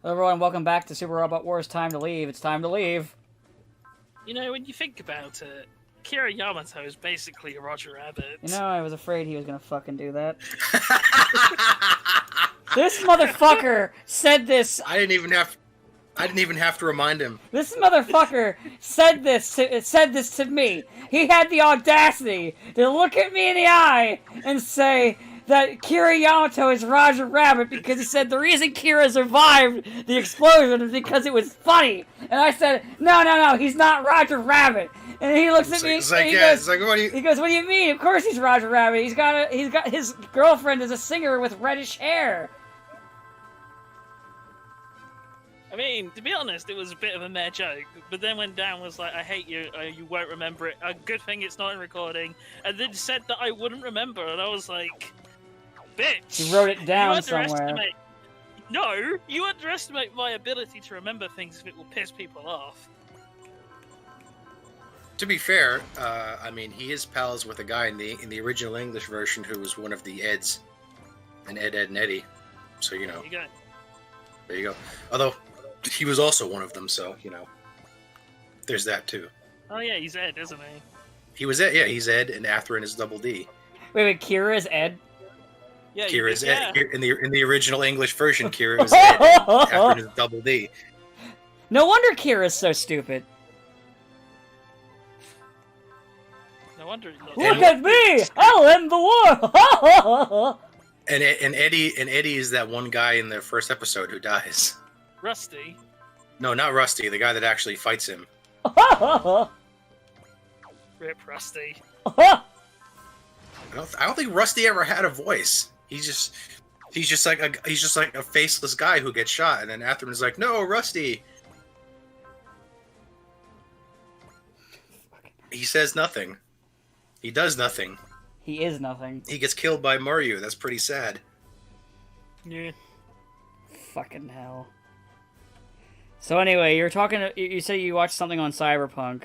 Hello everyone, welcome back to Super Robot Wars. Time to leave. It's time to leave. You know, when you think about it, Kira Yamato is basically a Roger Rabbit. You know, I was afraid he was gonna fucking do that. This motherfucker said this. I didn't even have to remind him. This motherfucker said this to me. He had the audacity to look at me in the eye and say that Kira Yamato is Roger Rabbit because he said the reason Kira survived the explosion is because it was funny. And I said, no, he's not Roger Rabbit. And he looks at me and he goes, what do you mean? Of course he's Roger Rabbit. He's got his girlfriend is a singer with reddish hair. I mean, to be honest, it was a bit of a meh joke, but then when Dan was like, I hate you, you won't remember it, a good thing it's not in recording, and then said that I wouldn't remember, and I was like, bitch! You wrote it down somewhere. No, you underestimate my ability to remember things if it will piss people off. To be fair, I mean, he is pals with a guy in the original English version who was one of the Eds, and Ed, and Eddie, so you know. There you go. There you go. Although, he was also one of them, so, you know, there's that too. Oh yeah, he's Ed, isn't he? He was Ed, yeah, he's Ed, and Atherin is Double D. Wait, Kira is Ed? Yeah, Kira is yeah. Ed. In the original English version, Kira is Ed, and Atherin is Double D. No wonder Kira's so stupid. No wonder. Look at me! I'll end the war! And Eddie is that one guy in the first episode who dies. Rusty. No, not Rusty, the guy that actually fights him. Rip Rusty. I don't think Rusty ever had a voice. He's just like a faceless guy who gets shot, and then Atherin's like, "No, Rusty." He says nothing. He does nothing. He is nothing. He gets killed by Mario. That's pretty sad. Yeah. Fucking hell. So anyway, you said you watched something on Cyberpunk.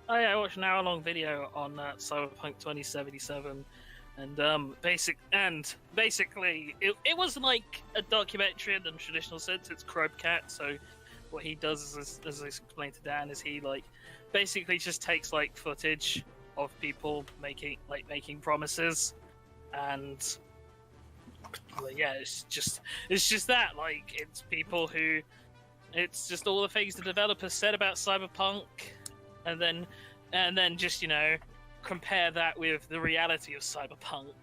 Oh yeah, I watched an hour-long video on Cyberpunk 2077, and basically, it was like a documentary in the traditional sense. It's Crowcat, so what he does is, as I explained to Dan, is he basically just takes footage of people making promises, and yeah, it's just that it's people who. It's just all the things the developers said about Cyberpunk, and then just, you know, compare that with the reality of Cyberpunk.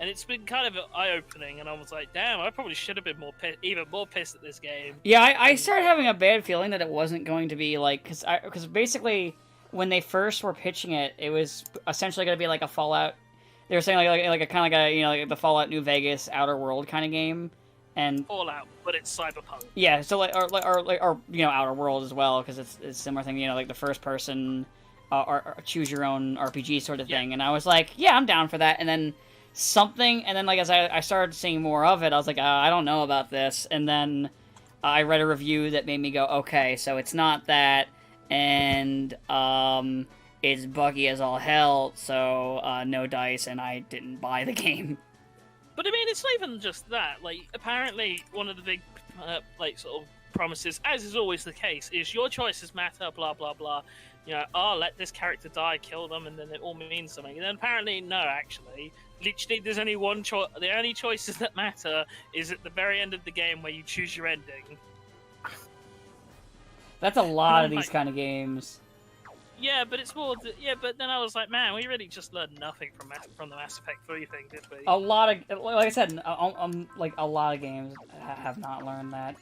And it's been kind of eye-opening, and I was like, damn, I probably should have been even more pissed at this game. Yeah, I started having a bad feeling that it wasn't going to be because basically when they first were pitching it, it was essentially going to be like a Fallout. They were saying like a kind of like a, you know, like the Fallout New Vegas Outer World kind of game. And Fallout, but it's Cyberpunk. Yeah, so or you know, Outer World as well, because it's a similar thing, you know, like the first person or choose your own RPG sort of thing. And I was like, yeah, I'm down for that. And then as I started seeing more of it, I was like, I don't know about this. And then I read a review that made me go, okay, so it's not that, and it's buggy as all hell, so no dice, and I didn't buy the game. But I mean, it's not even just that. Apparently, one of the big, sort of promises, as is always the case, is your choices matter. Blah blah blah. You know, let this character die, kill them, and then it all means something. And then apparently, no, actually, literally, there's only one choice. The only choices that matter is at the very end of the game where you choose your ending. That's a lot of these kind of games. Yeah, but it's more. Yeah, but then I was like, man, we really just learned nothing from the Mass Effect 3 thing, did we? A lot of, like I said, a lot of games have not learned that.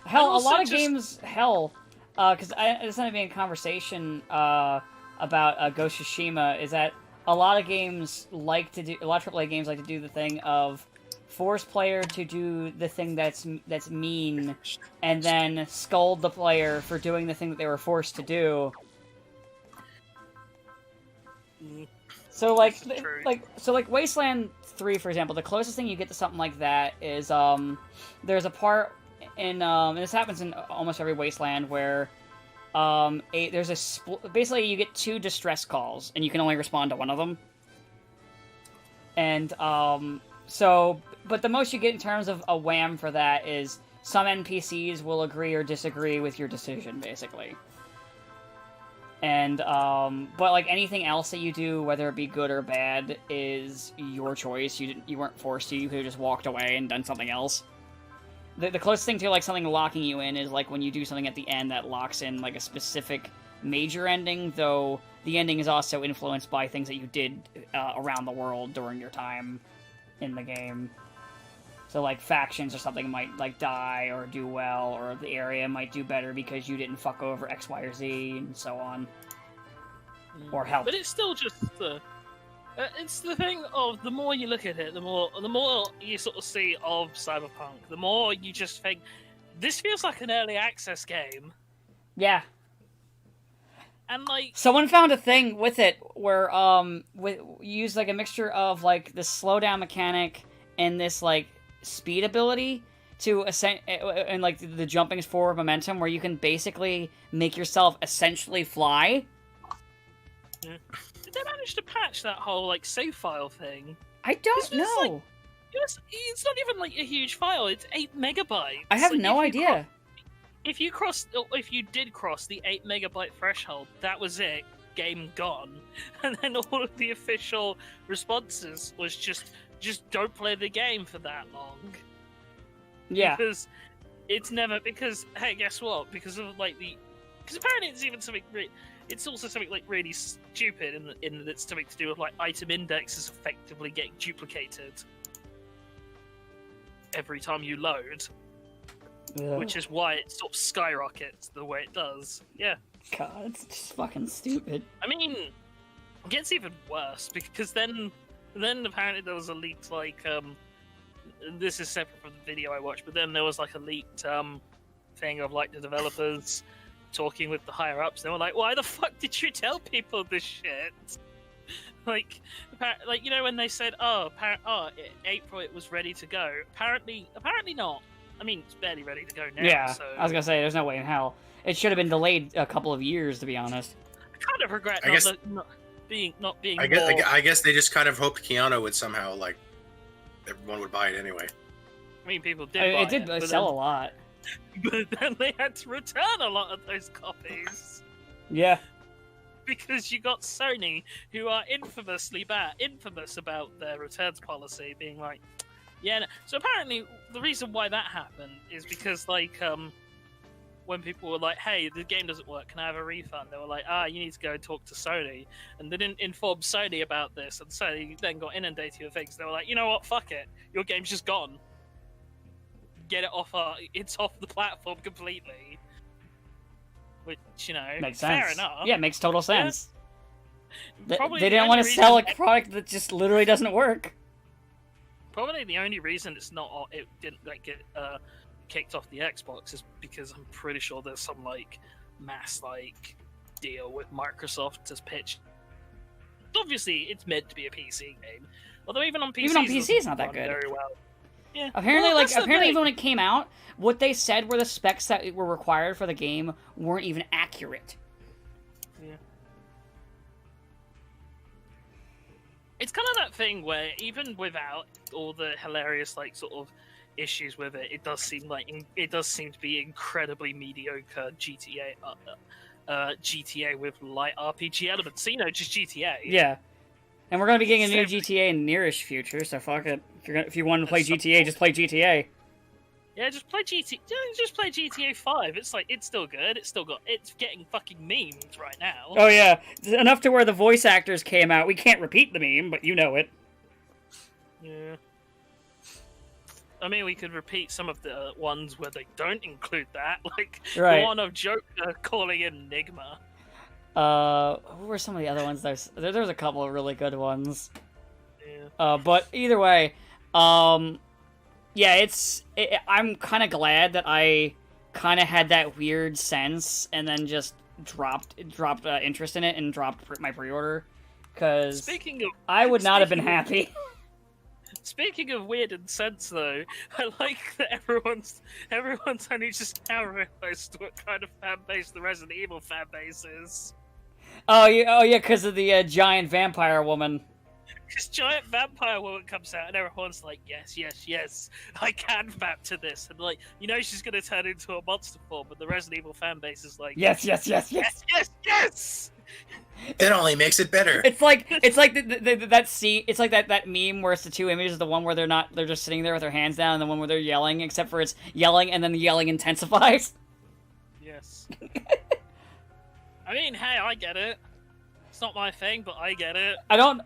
Hell, a lot of games, because I just ended up being a conversation about Ghost of Tsushima, is that a lot of games a lot of AAA games like to do the thing of force player to do the thing that's mean, and then scold the player for doing the thing that they were forced to do. So Wasteland 3, for example, the closest thing you get to something like that is there's a part in and this happens in almost every Wasteland where basically you get 2 distress calls and you can only respond to one of them. And but the most you get in terms of a wham for that is some NPCs will agree or disagree with your decision, basically. And, but, like, anything else that you do, whether it be good or bad, is your choice. You weren't forced to. You could have just walked away and done something else. The closest thing to, like, something locking you in is, like, when you do something at the end that locks in, like, a specific major ending, though the ending is also influenced by things that you did around the world during your time in the game. So, like, factions or something might, like, die or do well, or the area might do better because you didn't fuck over X, Y, or Z, and so on. Or help. But it's still just it's the thing of the more you look at it, the more you sort of see of Cyberpunk, the more you just think, this feels like an early access game. Yeah. And, like... Someone found a thing with it where, use, like, a mixture of, like, this slowdown mechanic and this, like, speed ability to and like the jumping forward momentum, where you can basically make yourself essentially fly. Yeah. Did they manage to patch that whole like save file thing? I don't know. Like, it's not even like a huge file. It's 8 megabytes. I have like, no idea. If you did cross the 8 megabyte threshold, that was it. Game gone. And then all of the official responses was just don't play the game for that long. Yeah. Because it's never, because, hey, guess what? Because of, like, because apparently it's even something, it's also something, like, really stupid in that it's something to do with, like, item indexes effectively getting duplicated every time you load. Ugh. Which is why it sort of skyrockets the way it does. Yeah. God, it's just fucking stupid. I mean, it gets even worse, because then apparently there was a leaked, like, this is separate from the video I watched, but then there was, like, a leaked, thing of, like, the developers talking with the higher-ups. They were like, why the fuck did you tell people this shit? Like, you know, when they said, April it was ready to go. Apparently not. I mean, it's barely ready to go now. Yeah, so... I was gonna say, there's no way in hell. It should have been delayed a couple of years, to be honest. I kind of regret not being I guess they just kind of hoped Keanu would somehow, like, everyone would buy it anyway. I mean, people did It did sell a lot. But then they had to return a lot of those copies. Yeah. Because you got Sony, who are infamous about their returns policy, being like, yeah. No. So apparently, the reason why that happened is because, like, when people were like, hey, the game doesn't work, can I have a refund? They were like, you need to go and talk to Sony. And they didn't inform Sony about this, and Sony then got inundated with things. They were like, you know what, fuck it. Your game's just gone. Get it off it's off the platform completely. Which, you know, makes sense. Fair enough. Yeah, it makes total sense. Yeah. They didn't want to sell a product that just literally doesn't work. Probably the only reason it didn't like get kicked off the Xbox is because I'm pretty sure there's some like mass like deal with Microsoft to pitch. Obviously, it's meant to be a PC game, although even on PC, it's not that good. Very well. Yeah. Apparently, even when it came out, what they said were the specs that were required for the game weren't even accurate. Yeah. It's kind of that thing where even without all the hilarious like sort of issues with it, it does seem to be incredibly mediocre GTA with light RPG elements. So, you know, just GTA. Yeah. And we're gonna be getting a new GTA in the nearish future, so fuck it. If you want to play GTA, just play GTA. Yeah, just play GTA 5. It's like, it's still good. It's getting fucking memes right now. Oh yeah, enough to where the voice actors came out. We can't repeat the meme, but you know it. Yeah. I mean, we could repeat some of the ones where they don't include that, like the one of Joker calling in Enigma. Who were some of the other ones? There's a couple of really good ones. Yeah. But either way, yeah, I'm kind of glad that I kind of had that weird sense and then just dropped interest in it and dropped my pre-order, because I would not have been happy. Speaking of weird and sense, though, I like that everyone's only just now realized what kind of fan base the Resident Evil fan base is. Oh yeah, because of the giant vampire woman. This giant vampire woman comes out, and everyone's like, "Yes, yes, yes, I can vamp to this." And like, she's gonna turn into a monster form, but the Resident Evil fan base is like, Yes. yes, yes, yes. It only makes it better. It's like that scene. It's like that meme where it's the two images. The one where they're just sitting there with their hands down, and the one where they're yelling. Except for it's yelling, and then the yelling intensifies. Yes. I mean, hey, I get it. It's not my thing, but I get it. I don't.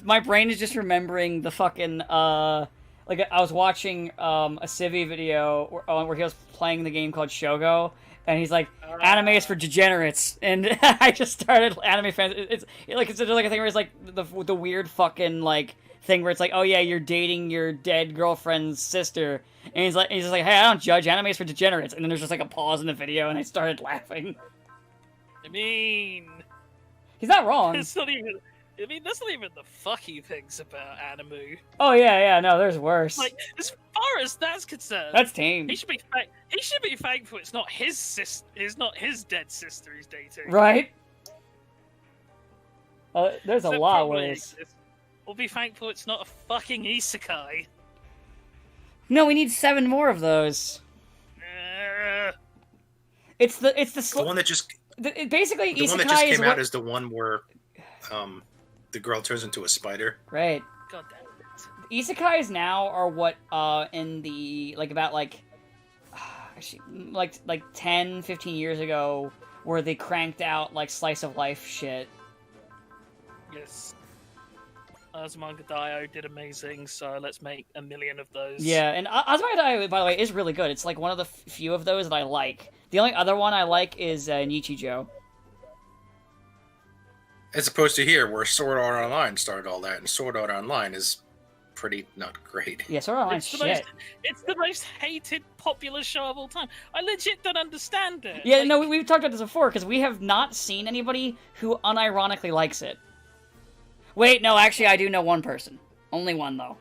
My brain is just remembering the fucking like I was watching a Civi video where he was playing the game called Shogo, and he's like, anime is for degenerates, and I just started anime fans. It's like a thing where it's like the weird fucking like thing where it's like, oh yeah, you're dating your dead girlfriend's sister, and he's just like, hey, I don't judge, anime is for degenerates, and then there's just like a pause in the video, and I started laughing. I mean, He's not wrong. it's not even. I mean, that's not even the fucky things about anime. Oh yeah, no, there's worse. Like, as far as that's concerned, That's tame. he should be thankful it's not his sister. It's not his dead sister he's dating. Right? There's a That lot of probably ways. exists. We'll be thankful it's not a fucking isekai. No, we need 7 more of those. It's the The one that just basically the one that isekai just is came out what... is the one where the girl turns into a spider. Right. God damn it. Isekais now are what in the actually, like 10, 15 years ago, where they cranked out like slice of life shit. Yes. Azumanga Daioh did amazing, so let's make 1 million of those. Yeah, and Azumanga Daioh, by the way, is really good. It's like one of the few of those that I like. The only other one I like is Nichijou. As opposed to here, where Sword Art Online started all that, and Sword Art Online is pretty not great. Yeah, Sword Art Online shit. It's the most hated popular show of all time. I legit don't understand it. Yeah, Like, no, we've talked about this before, because we have not seen anybody who unironically likes it. Wait, no, actually, I do know one person. Only one, though.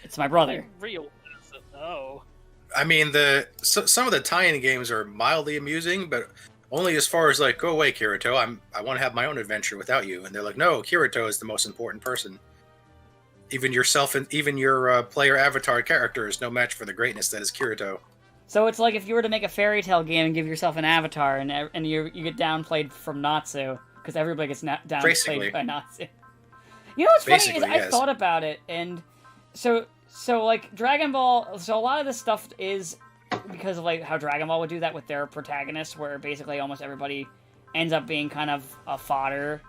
It's my brother. Real. Oh. I mean, some of the tie-in games are mildly amusing, but only as far as like, go away, Kirito. I want to have my own adventure without you. And they're like, no, Kirito is the most important person. Even yourself and even your player avatar character is no match for the greatness that is Kirito. So it's like if you were to make a fairy tale game and give yourself an avatar, and you get downplayed from Natsu, because everybody gets Basically. downplayed by Natsu. You know what's funny is Basically, I yes. thought about it, and so like Dragon Ball. So a lot of this stuff is because of like how Dragon Ball would do that with their protagonists, where basically almost everybody ends up being kind of a fodder,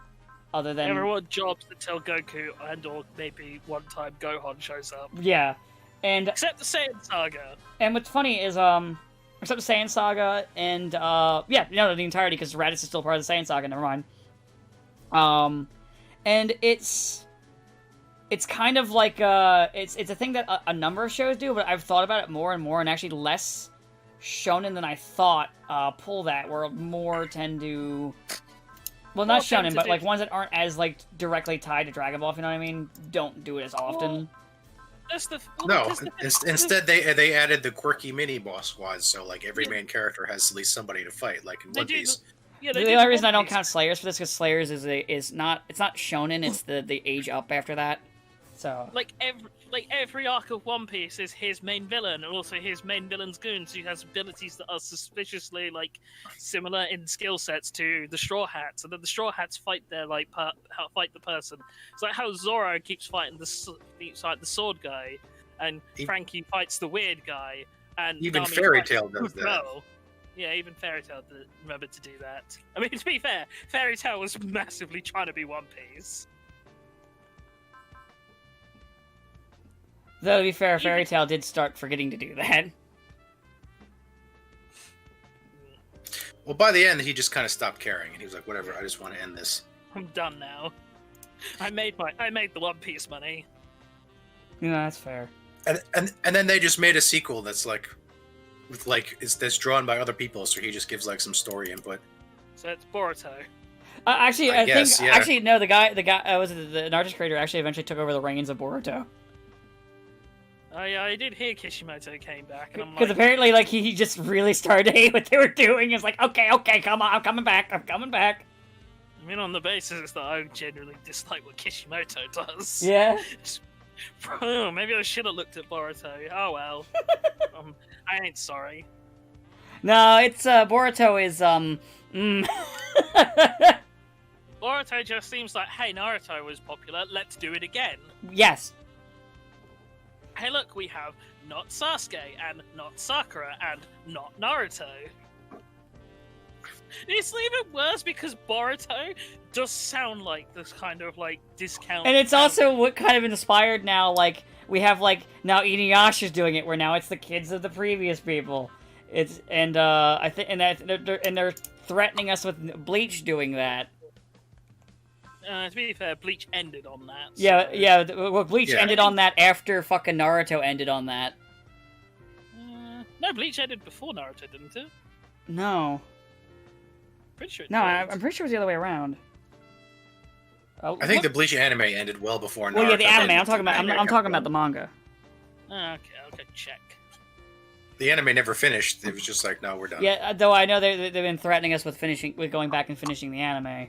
other than Everyone jobs until Goku and/or maybe one time Gohan shows up. yeah, and Except the Saiyan Saga. And what's funny is, except the Saiyan Saga, and, yeah, no, the entirety, because Raditz is still part of the Saiyan Saga, never mind. And it's kind of like, it's a thing that a number of shows do, but I've thought about it more and more, and actually less shonen than I thought, pull that, where more tend to... Well, not More tend shonen, to but, do- like, ones that aren't as, like, directly tied to Dragon Ball, if you know what I mean, don't do it as often. That's the No, because instead they added the quirky mini boss squads, so like every main character has at least somebody to fight, like in They One do Piece. yeah, The only reason I don't count Slayers for this because Slayers is not shonen. It's the age up after that. So like every arc of One Piece is his main villain, and also his main villain's goons who has abilities that are suspiciously like similar in skill sets to the Straw Hats, and then the Straw Hats fight their fight the person. It's like how Zoro keeps fighting the sword guy, and Frankie fights the weird guy, and Even Nami Fairy fights Tail the does good that. girl. Yeah, even Fairy Tail remembered to do that. I mean, to be fair, Fairy Tail was massively trying to be One Piece. though to be fair, Fairy Tail did start forgetting to do that. Well, by the end, he just kind of stopped caring, and he was like, "Whatever, I just want to end this." I'm done now. I made the One Piece money. You know, that's fair. And then they just made a sequel that's like, that's drawn by other people, so he just gives like some story input. So it's Boruto. Actually, I I guess, think yeah. actually no, the guy was the artist creator actually eventually took over the reins of Boruto Oh yeah, I did hear Kishimoto came back, and I'm because like, apparently like he just really started to hate what they were doing. It's like okay, come on, I'm coming back. I mean, on the basis that I generally dislike what Kishimoto does. Yeah. Bro, maybe I should have looked at Boruto. Oh well. I ain't sorry. No, it's Boruto is Boruto just seems like, hey, Naruto was popular, let's do it again. Yes. Hey, look, we have not Sasuke, and not Sakura, and not Naruto. It's even worse because Boruto does sound like this kind of, like, discount. And it's also what kind of inspired now, like, we have, like, now Inuyasha's doing it, where now it's the kids of the previous people. It's, and, I think, and they're threatening us with Bleach doing that. To be fair, Bleach ended on that. So... Yeah, well, Bleach ended on that after fucking Naruto ended on that. No, Bleach ended before Naruto, didn't it? No. Pretty sure it No, did. I'm pretty sure it was the other way around. I think the Bleach anime ended well before Naruto. Well, yeah, the anime. did. I'm talking about. I'm talking about the manga. Okay, check. The anime never finished. It was just like, no, we're done. Yeah, though I know they've been threatening us with going back and finishing the anime.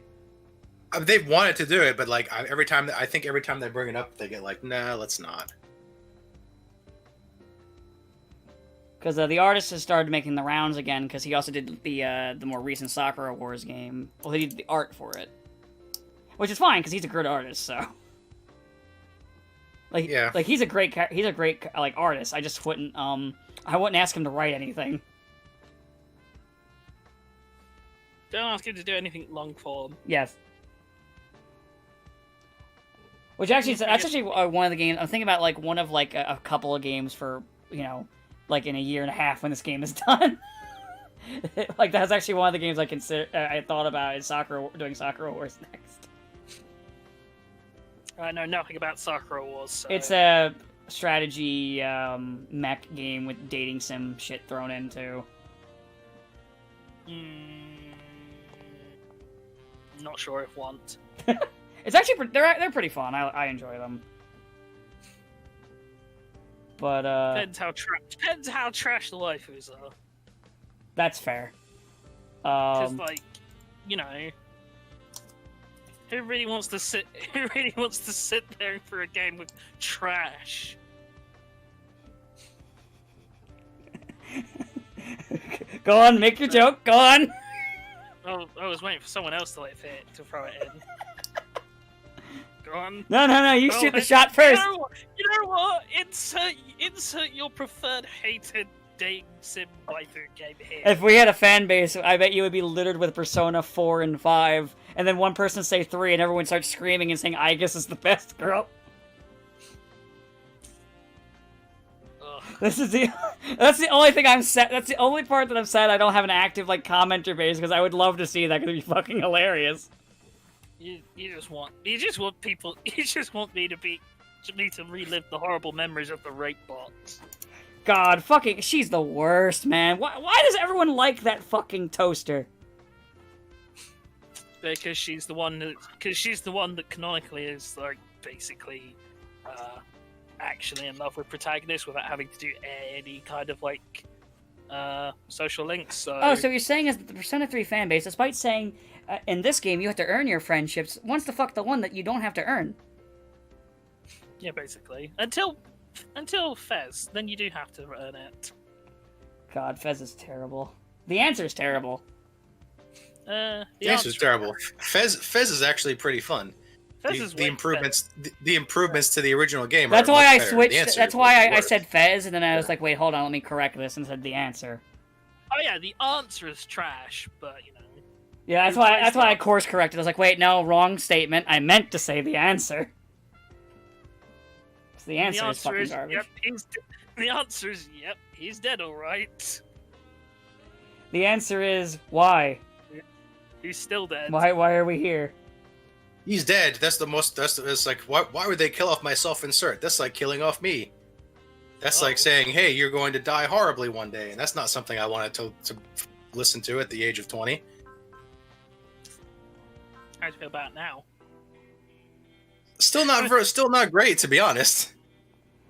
They've wanted to do it, but like every time they bring it up, they get like, nah, let's not. Because the artist has started making the rounds again. Because he also did the more recent Sakura Wars game. Well, he did the art for it, which is fine because he's a good artist. So, like, Yeah. like he's a great like artist. I just wouldn't I wouldn't ask him to write anything. Don't ask him to do anything long form. Yes. Which actually, that's actually one of the games I'm thinking about. Like one of like a couple of games for like in a year and a half when this game is done. Like that's actually one of the games I thought about is doing Sakura Wars next. I know nothing about Sakura Wars. So... It's a strategy mech game with dating sim shit thrown into. Not sure if want. It's actually they're pretty fun. I enjoy them. But Depends how trash the waifus are. That's fair. Because like, who really wants to sit? Who really wants to sit there for a game with trash? Go on, make your joke. Go on. Oh, I was waiting for someone else to to throw it in. Go on. No. You shoot the shot first. You know what? Insert your preferred hated dating sim waifu game here. If we had a fan base, I bet you would be littered with Persona 4 and 5, and then one person say 3, and everyone starts screaming and saying, "I guess is the best girl." That's the only thing I'm sad. That's the only part that I'm sad I don't have an active like commenter base because I would love to see that. Because it'd be fucking hilarious. You just want people. You just want me to relive the horrible memories of the rape bots. God, fucking, she's the worst, man. Why does everyone like that fucking toaster? Because she's the one that canonically is like basically actually in love with protagonist without having to do any kind of like social links. So so you're saying is that the Persona 3 fanbase, despite saying in this game you have to earn your friendships, wants to fuck the one that you don't have to earn. Yeah, basically. Until Fez, then you do have to earn it. God, Fez is terrible. The answer is terrible. The answer is terrible. Fez is actually pretty fun. The improvements to the original game. That's why I switched. That's why I said Fez, and then I was like, wait, hold on, let me correct this, and said the answer. Oh yeah, the answer is trash, but Yeah, that's why I course corrected. I was like, wait, no, wrong statement. I meant to say the answer. The answer is fucking garbage. The answer is yep, he's dead, all right. The answer is why. He's still dead. Why are we here? He's dead. It's like, why would they kill off my self-insert? That's like killing off me. That's like saying, hey, you're going to die horribly one day, and that's not something I wanted to listen to at the age of 20. How do you feel about it now? Still not great, to be honest.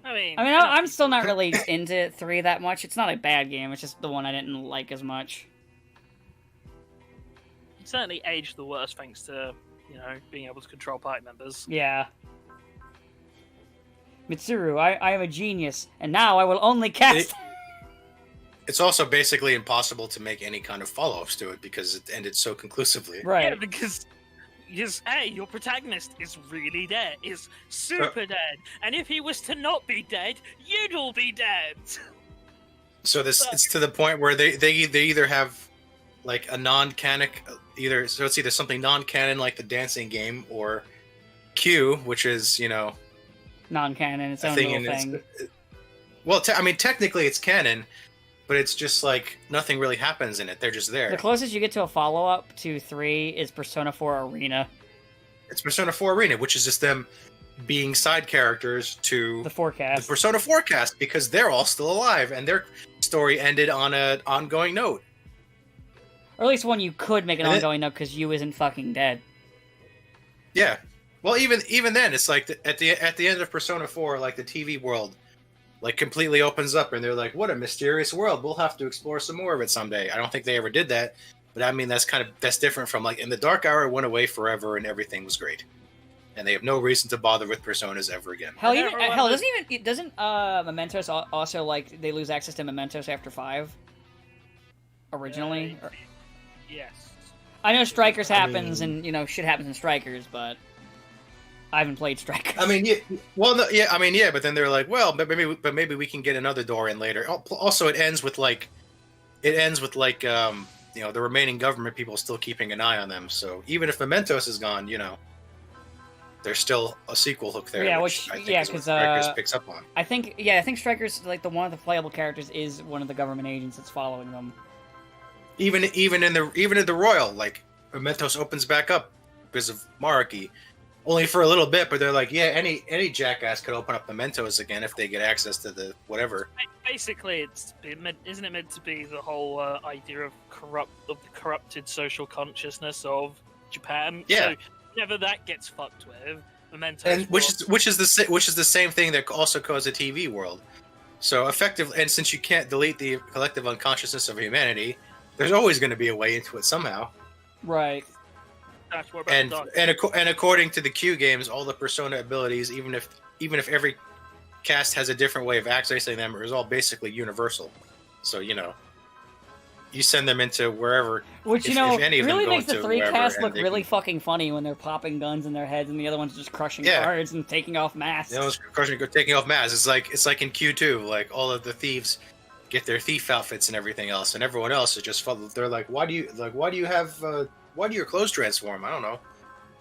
I mean, I'm still not really into 3 that much. It's not a bad game. It's just the one I didn't like as much. certainly aged the worst thanks to being able to control party members. Yeah. Mitsuru, I am a genius, and now I will only cast. It's also basically impossible to make any kind of follow-ups to it because it ended so conclusively. Right. Yeah, because hey, your protagonist is really dead, is super dead, and if he was to not be dead, you'd all be dead. So it's to the point where they either have like a non-canon so it's either something non-canon like the dancing game or Q, which is Non-canon, its a own thing little thing. Well, I mean technically it's canon, but it's just like nothing really happens in it. They're just there. The closest you get to a follow-up to 3 is Persona 4 Arena. It's Persona 4 Arena, which is just them being side characters to The forecast. the Persona 4 cast because they're all still alive and their story ended on an ongoing note. Or at least one you could make an And ongoing note because you isn't fucking dead. Yeah. Well, even then, it's like at the end of Persona 4, like the TV world, like completely opens up, and they're like, "What a mysterious world! We'll have to explore some more of it someday." I don't think they ever did that, but I mean that's different from like in the Dark Hour it went away forever and everything was great, and they have no reason to bother with Personas ever again. Hell, Yeah, even or hell like- doesn't Mementos also like they lose access to Mementos after 5? Originally, Yes. I know Strikers I happens mean- and shit happens in Strikers, but I haven't played Strikers. I mean, yeah, well, no, yeah, I mean, yeah, but then they're like, well, but maybe we can get another door in later. Also, it ends with like, the remaining government people still keeping an eye on them. So even if Mementos is gone, there's still a sequel hook there. Yeah, I which- think yeah, is what 'cause, Strikers picks up on. I think Strikers like one of the playable characters is one of the government agents that's following them. Even in the Royal, like Mementos opens back up because of Mariki. Only for a little bit, but they're like, yeah, any jackass could open up Mementos again if they get access to the whatever. Basically, isn't it meant to be the whole idea of the corrupted social consciousness of Japan? Yeah. So whenever that gets fucked with, Mementos. And which is the same thing that also caused the TV world. So effective, and since you can't delete the collective unconsciousness of humanity, there's always going to be a way into it somehow. Right. That's what about And the Dark. and according to the Q games, all the Persona abilities, even if every cast has a different way of accessing them, is all basically universal. So you send them into wherever. Which if any of them really go makes the into 3 wherever, cast and look they really fucking funny when they're popping guns in their heads and the other one's just crushing Yeah. cards and taking off masks. Taking off masks. It's like in Q2, like all of the thieves get their thief outfits and everything else, and everyone else is just they're like, why do your clothes transform? I don't know.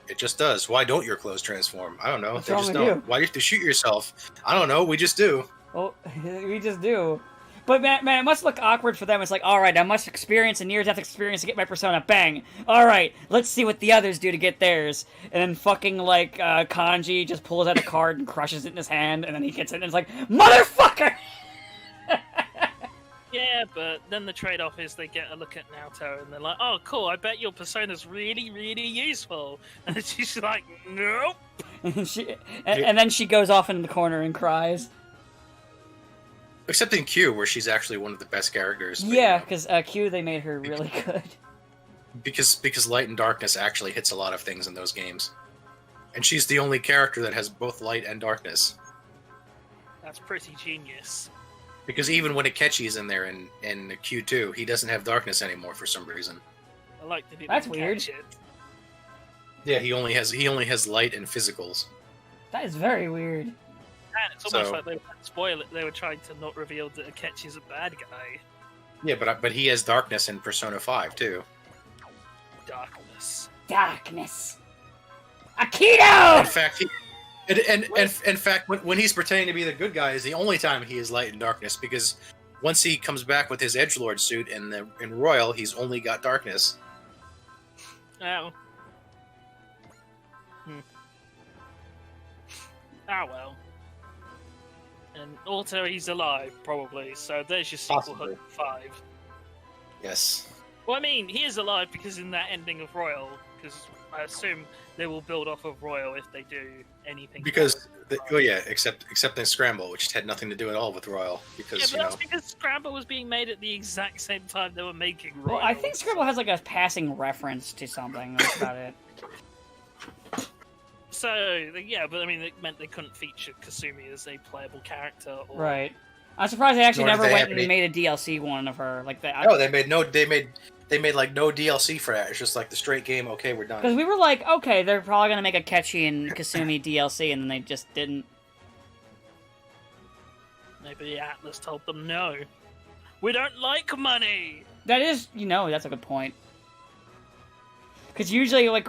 It just does. Why don't your clothes transform? I don't know. What's They wrong just with don't. you? Why do you have to shoot yourself? I don't know. We just do. Oh, we just do. But man, it must look awkward for them. It's like, all right, I must experience a near-death experience to get my persona. Bang. All right, let's see what the others do to get theirs. And then fucking like Kanji just pulls out a card and crushes it in his hand, and then he gets it, and it's like, motherfucker. Yeah, but then the trade-off is they get a look at Naoto and they're like, "Oh, cool! I bet your persona's really, really useful." And she's like, "Nope." and then she goes off in the corner and cries. Except in Q, where she's actually one of the best characters. but, Yeah, because Q they made her really good. because Light and Darkness actually hits a lot of things in those games, and she's the only character that has both light and darkness. That's pretty genius. Because even when Akechi's in there in Q2, he doesn't have darkness anymore for some reason. I like that. That's weird. Catch it. Yeah, he only has light and physicals. That is very weird. And it's almost So- like they were trying to spoil it. They were trying to not reveal that Akechi's a bad guy. Yeah, but he has darkness in Persona 5 too. Darkness. Darkness. Akito! In fact, in fact, when he's pretending to be the good guy is the only time he is light and darkness, because once he comes back with his edgelord suit in Royal, he's only got darkness. Oh. Ah well. And also he's alive, probably. So there's your sequel Possibly. hook 5. Yes. Well, I mean, he is alive because in that ending of Royal, because I assume they will build off of Royal if they do anything. Because except in Scramble, which had nothing to do at all with Royal, Yeah, because but that's because Scramble was being made at the exact same time they were making Royal. Well, I think Scrabble has like a passing reference to something. That's about it. So, yeah, but I mean, it meant they couldn't feature Kasumi as a playable character. Or... Right. I'm surprised they actually Nor did never they went have and any- made a DLC one of her like that. No, they made like no DLC for that. It's just like the straight game. Okay, we're Because done. we were like, okay, they're probably gonna make a Ketchy and Kasumi DLC, and then they just didn't. Maybe Atlas told them no. We don't like money! That is, that's a good point. Because usually, I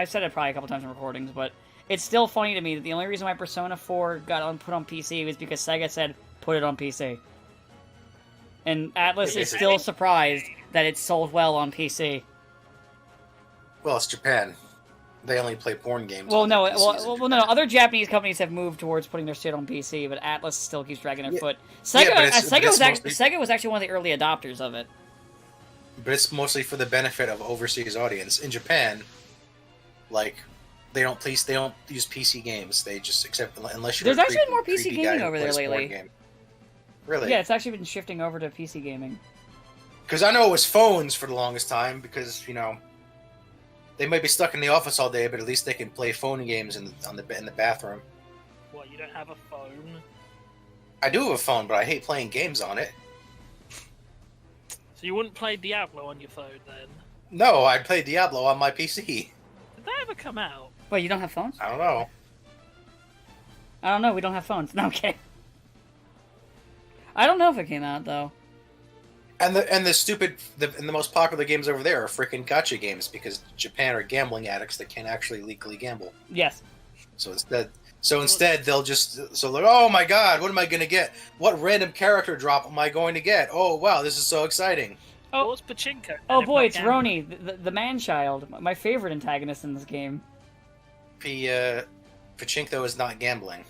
said it probably a couple times in recordings, but it's still funny to me that the only reason why Persona 4 got put on PC was because Sega said, put it on PC. And Atlas is still surprised that it sold well on PC. Well, it's Japan. They only play porn games. Well, on no, their PCs in no. Japan. Other Japanese companies have moved towards putting their shit on PC, but Atlas still keeps dragging their Yeah. foot. Yeah, Sega, but it's mostly- Sega was actually one of the early adopters of it. But it's mostly for the benefit of overseas audience. In Japan, like they don't use PC games. They just accept unless you're. There's a actually been more PC creepy gaming guy who over there plays porn lately. game. Really? Yeah, it's actually been shifting over to PC gaming. Because I know it was phones for the longest time. Because they might be stuck in the office all day, but at least they can play phone games in the bathroom. What, you don't have a phone? I do have a phone, but I hate playing games on it. So you wouldn't play Diablo on your phone then? No, I'd play Diablo on my PC. Did that ever come out? Wait, you don't have phones? I don't know. I don't know. We don't have phones. No, okay. I don't know if it came out though. And the most popular games over there are freaking gacha games because Japan are gambling addicts that can't actually legally gamble. Yes. So instead they'll just like, oh my god, what am I gonna get? What random character drop am I going to get? Oh wow, this is so exciting. Oh, it's Pachinko. Oh and boy, if it's not Roni, the man-child, my favorite antagonist in this game. Pachinko is not gambling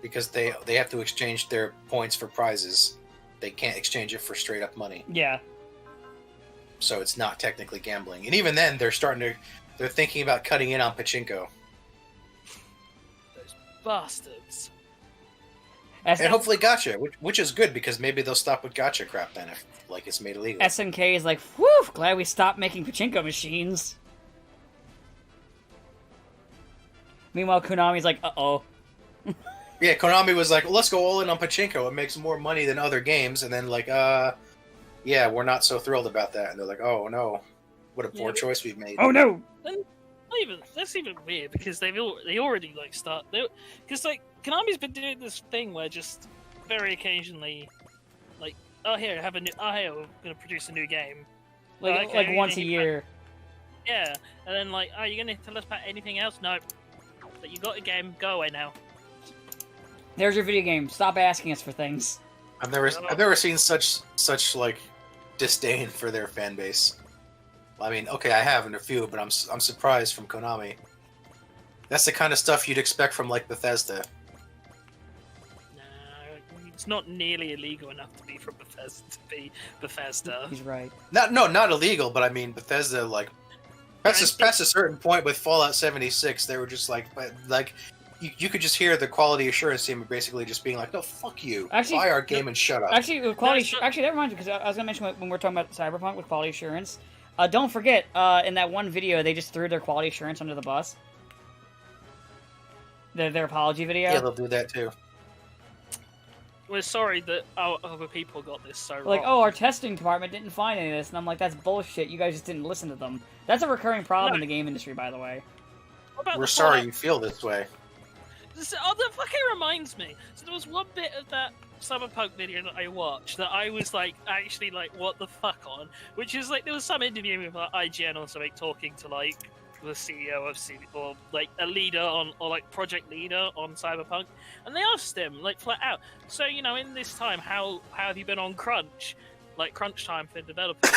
because they have to exchange their points for prizes. They can't exchange it for straight up money. Yeah. So it's not technically gambling. And even then, they're thinking about cutting in on Pachinko. Those bastards. S- And hopefully gacha, which is good because maybe they'll stop with gacha crap then if it's made illegal. SNK is like, whew, glad we stopped making pachinko machines. Meanwhile, Konami's like, uh-oh. Yeah, Konami was like, let's go all in on Pachinko. It makes more money than other games. And then like, yeah, we're not so thrilled about that. And they're like, oh no, what a poor choice we've made. Oh no! That's even weird because they already like start because like Konami's been doing this thing where just very occasionally like here we're gonna produce a new game Like Okay, once a you- year. yeah and then like you gonna tell us about anything else? No, but you got a game, go away now. There's your video game. Stop asking us for things. I've never seen such like disdain for their fan base. I mean, okay, I have in a few, but I'm surprised from Konami. That's the kind of stuff you'd expect from like Bethesda. No, it's not nearly illegal enough to be from Bethesda. He's right. Not illegal, but I mean Bethesda like past a certain point with Fallout 76, they were just like you could just hear the quality assurance team basically just being like, no, fuck you, Actually, buy our game and shut up. Actually, with quality. No, Actually, that reminds me because I was gonna mention when we're talking about Cyberpunk with quality assurance. Don't forget, in that one video, they just threw their quality assurance under the bus. Their apology video. Yeah, they'll do that too. We're sorry that our other people got this so Like, wrong. oh, our testing department didn't find any of this, and I'm like, that's bullshit. You guys just didn't listen to them. That's a recurring problem No. in the game industry, by the way. What about We're the sorry Fallout- you feel this way. that fucking reminds me. So there was one bit of that Cyberpunk video that I watched that I was like, actually like, what the fuck on? Which is like, there was some interview with like, IGN or something talking to like the CEO of or like a leader on, or like project leader on Cyberpunk, and they asked him like flat out. So in this time, how have you been on crunch, like crunch time for developers?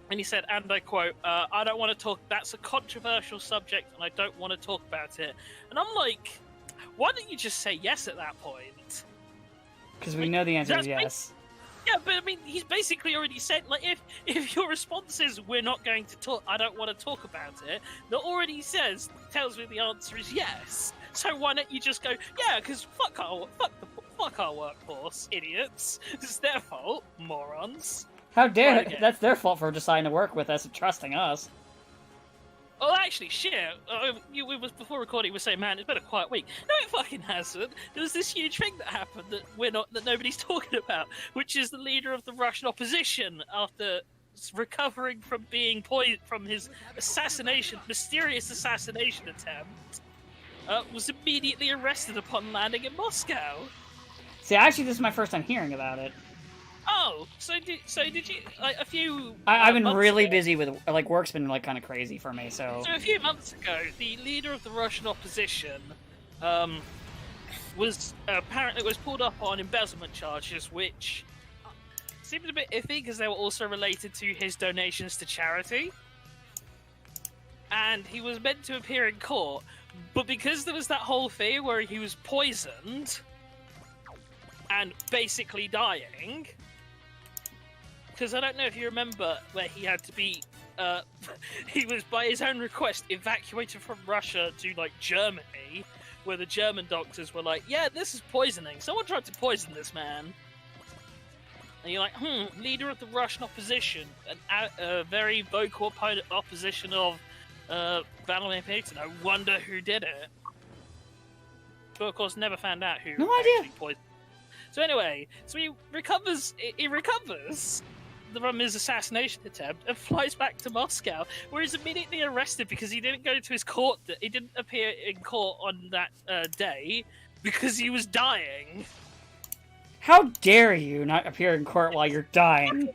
And he said, and I quote, I don't want to talk, that's a controversial subject and I don't want to talk about it. And I'm like, why didn't you just say yes at that point? Because we know the answer is That's yes. Yeah, but I mean, he's basically already said, like, if your response is we're not going to talk, I don't want to talk about it, that already tells me the answer is yes. So why don't you just go, yeah, because fuck our workforce, idiots. It's their fault, morons. How dare Right, okay. that's their fault for deciding to work with us and trusting us. Oh, actually, shit. We was before recording. We were saying, man, it's been a quiet week. No, it fucking hasn't. There was this huge thing that happened that nobody's talking about, which is the leader of the Russian opposition, after recovering from being poisoned from his mysterious assassination attempt, was immediately arrested upon landing in Moscow. See, actually, this is my first time hearing about it. Oh, so did you like a few? I've been months really ago- busy with like work's been like kind of crazy for me. So So a few months ago, the leader of the Russian opposition was pulled up on embezzlement charges, which seemed a bit iffy because they were also related to his donations to charity. And he was meant to appear in court, but because there was that whole thing where he was poisoned and basically dying. Because I don't know if you remember where he had to be. He was, by his own request, evacuated from Russia to like Germany, where the German doctors were like, "Yeah, this is poisoning. Someone tried to poison this man." And you're like, leader of the Russian opposition, a very vocal opposition of Vladimir Putin. I wonder who did it. But of course, never found out who No idea. actually poisoned. So anyway, he recovers from his assassination attempt and flies back to Moscow, where he's immediately arrested because he didn't go to his court. He didn't appear in court on that day because he was dying. how dare you not appear in court while you're dying?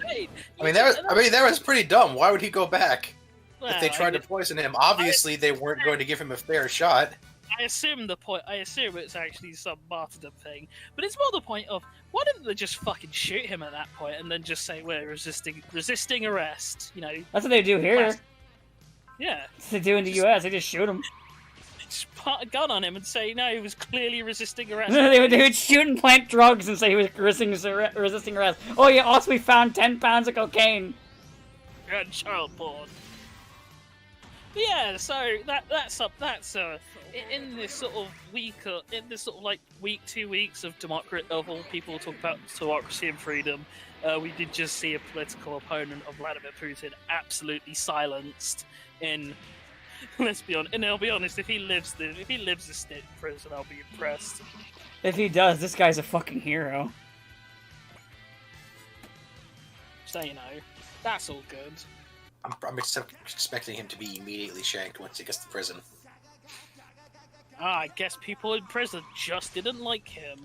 I mean, that was pretty dumb. Why would he go back if they Well, tried to poison him? Obviously, they weren't going to give him a fair shot. I assume it's actually some martyrdom thing, but it's more the point of why didn't they just fucking shoot him at that point and then just say we're resisting arrest? You know, That's what they do here. yeah, That's what they do in the U.S. They just shoot him. just put a gun on him and say no, he was clearly resisting arrest. they would shoot and plant drugs and say he was resisting arrest. Oh yeah, also we found 10 pounds of cocaine. And child porn. But yeah, so that's in this sort of week, like week, 2 weeks of all people talk about democracy and freedom, we did just see a political opponent of Vladimir Putin absolutely silenced. Let's be honest, and I'll be honest, if he lives a stint in prison, I'll be impressed. If he does, this guy's a fucking hero. So you know, that's all good. I'm expecting him to be immediately shanked once he gets to prison. I guess people in prison just didn't like him.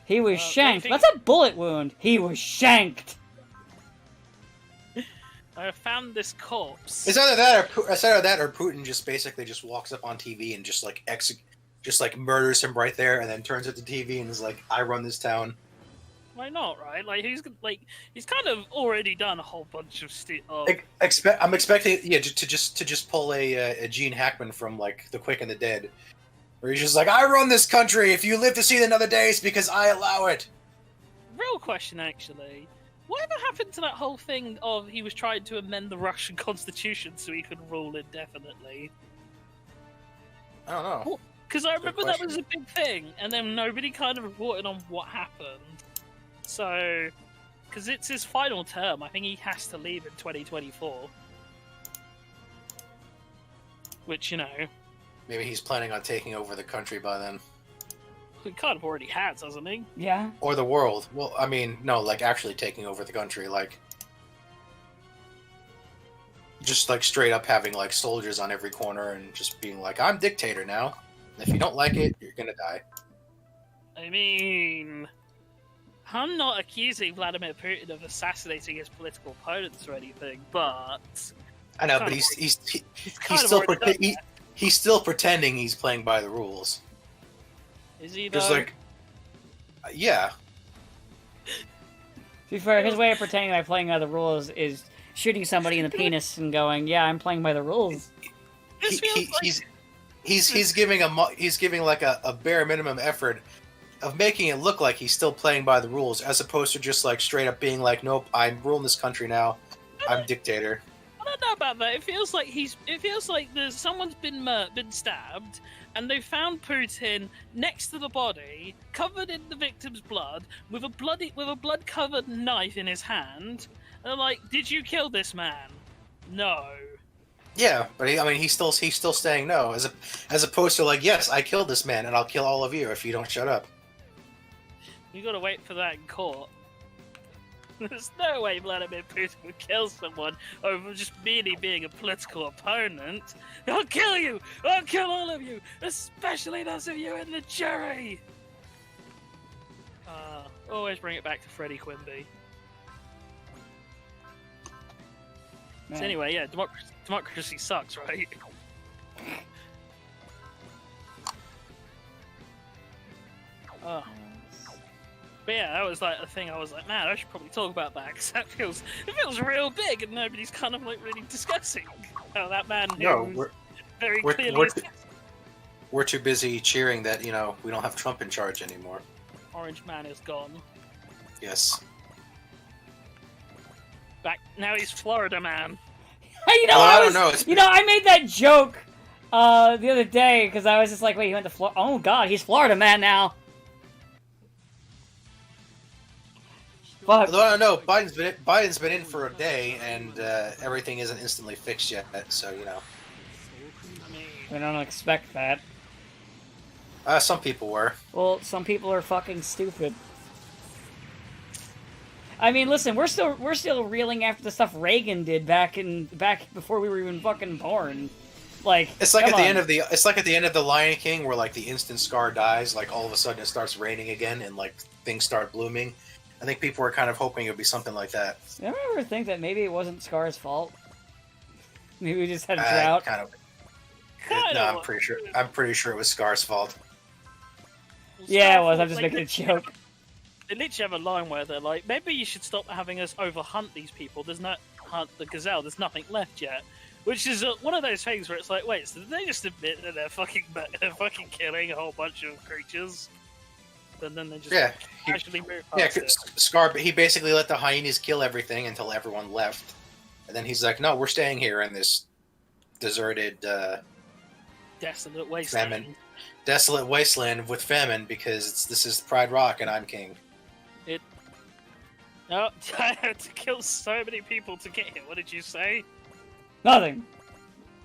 He was shanked. they think- That's a bullet wound. He was shanked. I found this corpse. It's either that or Putin just basically just walks up on TV and just like murders him right there, and then turns it to TV and is like, "I run this town." Why not, right? Like he's kind of already done a whole bunch of I'm expecting, yeah, to just pull a Gene Hackman from like The Quick and the Dead, where he's just like, "I run this country. If you live to see another day, it's because I allow it." Real question, actually. Whatever happened to that whole thing of he was trying to amend the Russian constitution so he could rule indefinitely? I don't know. Because I remember that question. was a big thing, and then nobody kind of reported on what happened. So, because it's his final term, I think he has to leave in 2024. Which, you know, Maybe he's planning on taking over the country by then, he kind of already has, hasn't he? Yeah. or the world. Well, I mean, no, like actually taking over the country, like just like straight up having like soldiers on every corner and just being like, "I'm dictator now. If you don't like it, you're gonna die." I mean, I'm not accusing Vladimir Putin of assassinating his political opponents or anything, but I know, Kind but of he's kind of still already done he's still pretending he's playing by the rules. is he Just though? like, yeah, To be fair, his way of pretending by playing by the rules is shooting somebody in the penis and going, "Yeah, I'm playing by the rules." This feels like he's giving like a bare minimum effort of making it look like he's still playing by the rules, as opposed to just like straight up being like, "Nope, I'm ruling this country now. I'm dictator." I don't know about that. It feels like someone's been stabbed, and they found Putin next to the body, covered in the victim's blood, with a blood covered knife in his hand. And they're like, "Did you kill this man?" No. Yeah, but he's still saying no, as opposed to like, "Yes, I killed this man, and I'll kill all of you if you don't shut up." You gotta wait for that in court. There's no way Vladimir Putin would kill someone over just merely being a political opponent. I'll kill you! I'll kill all of you! Especially those of you in the jury! Always bring it back to Freddie Quimby. So anyway, yeah, democracy sucks, right? Oh. But yeah, that was like the thing. I was like, man, I should probably talk about that because it feels real big, and nobody's kind of like really discussing how that man. No, very clearly. We're too busy cheering that we don't have Trump in charge anymore. Orange Man is gone. Yes. Back now, he's Florida Man. I made that joke the other day because I was just like, wait, he went to Florida. Oh god, he's Florida Man now. Fuck. Although I don't know, Biden's been in for a day, and everything isn't instantly fixed yet. So We don't expect that. Some people were. Well, some people are fucking stupid. I mean, listen, we're still reeling after the stuff Reagan did back before we were even fucking born. Like it's like at the end of the Lion King, where like the instant Scar dies, like all of a sudden it starts raining again, and like things start blooming. I think people were kind of hoping it would be something like that. You ever think that maybe it wasn't Scar's fault? Maybe we just had a drought. I'm pretty sure it was Scar's fault. Yeah, it was. I'm just making a joke. They literally have a line where they're like, maybe you should stop having us overhunt these people. There's not hunt the gazelle. There's nothing left yet. Which is one of those things where it's like, wait, so did they just admit that they're fucking killing a whole bunch of creatures? And then they just actually move past it. Scar, he basically let the hyenas kill everything until everyone left. And then he's like, no, we're staying here in this deserted... desolate wasteland. Desolate wasteland with famine because this is Pride Rock and I'm king. No, I had to kill so many people to get here. What did you say? Nothing.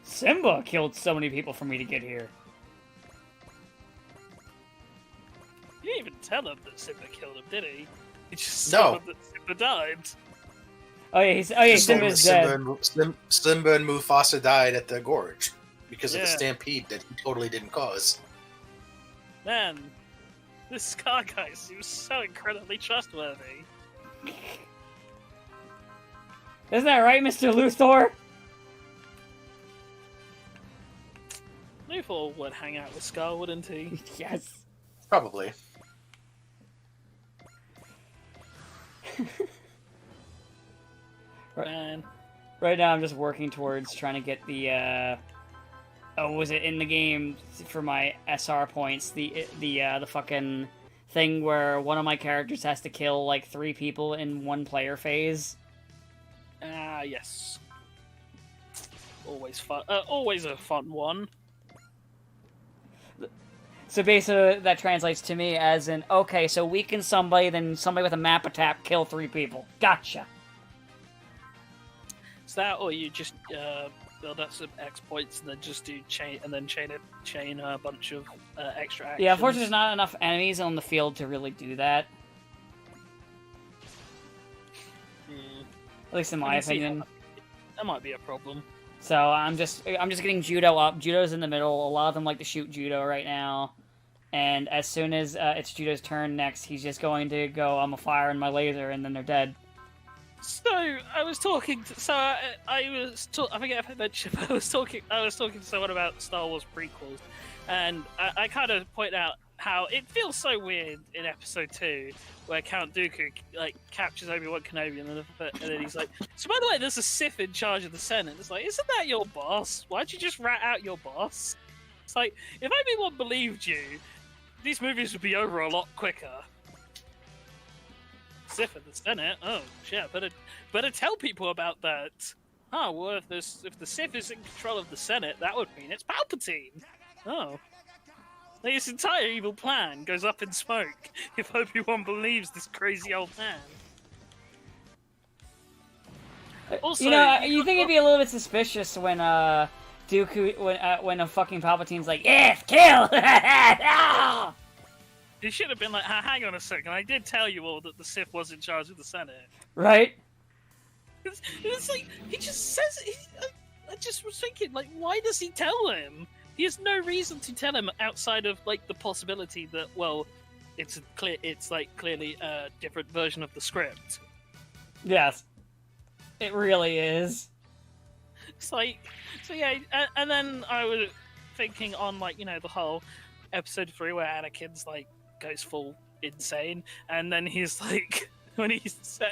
Simba killed so many people for me to get here. You didn't even tell him that Simba killed him, did he? He just told him that Simba died. Oh yeah, Simba's dead. Simba and Mufasa died at the gorge because of the stampede that he totally didn't cause. Man, this Scar guy seems so incredibly trustworthy. Isn't that right, Mr. Luthor? Luthor would hang out with Scar, wouldn't he? Yes. Probably. Man. Right now I'm just working towards trying to get the, was it in the game for my SR points, the fucking thing where one of my characters has to kill, like, 3 people in one player phase? Yes. Always fun. Always a fun one. So basically, that translates to me as in, okay, so weaken somebody, then somebody with a map attack, kill 3 people. Gotcha. Is that, or you just build up some X points and then just do chain a bunch of extra actions? Yeah, unfortunately, there's not enough enemies on the field to really do that. At least in my opinion. That might be a problem. So I'm just getting Judo up. Judo's in the middle. A lot of them like to shoot Judo right now. And as soon as it's Judo's turn next, he's just going to go, I'm a fire in my laser, and then they're dead. So I was talking. I forget if I mentioned. But I was talking to someone about Star Wars prequels, and I kind of point out how it feels so weird in Episode 2, where Count Dooku captures Obi-Wan Kenobi, and then he's like, "So by the way, there's a Sith in charge of the Senate." It's like, isn't that your boss? Why'd you just rat out your boss? It's like, if Obi-Wan believed you, these movies would be over a lot quicker. Sith in the Senate. Oh shit! Better tell people about that. Oh well, if the Sith is in control of the Senate, that would mean it's Palpatine. Oh. His entire evil plan goes up in smoke if Obi-Wan believes this crazy old man. Also, you think it'd be a little bit suspicious when Dooku when a fucking Palpatine's like, yes, kill. He should have been like, hang on a second, I did tell you all that the Sith was in charge of the Senate. Right? It's like, he just says it. I just was thinking, like, why does he tell him? He has no reason to tell him outside of, like, the possibility that, well, it's clearly a different version of the script. Yes. It really is. It's like, so yeah, and then I was thinking on, like, you know, the whole episode 3 where Anakin's, like, goes full insane, and then he's like, when he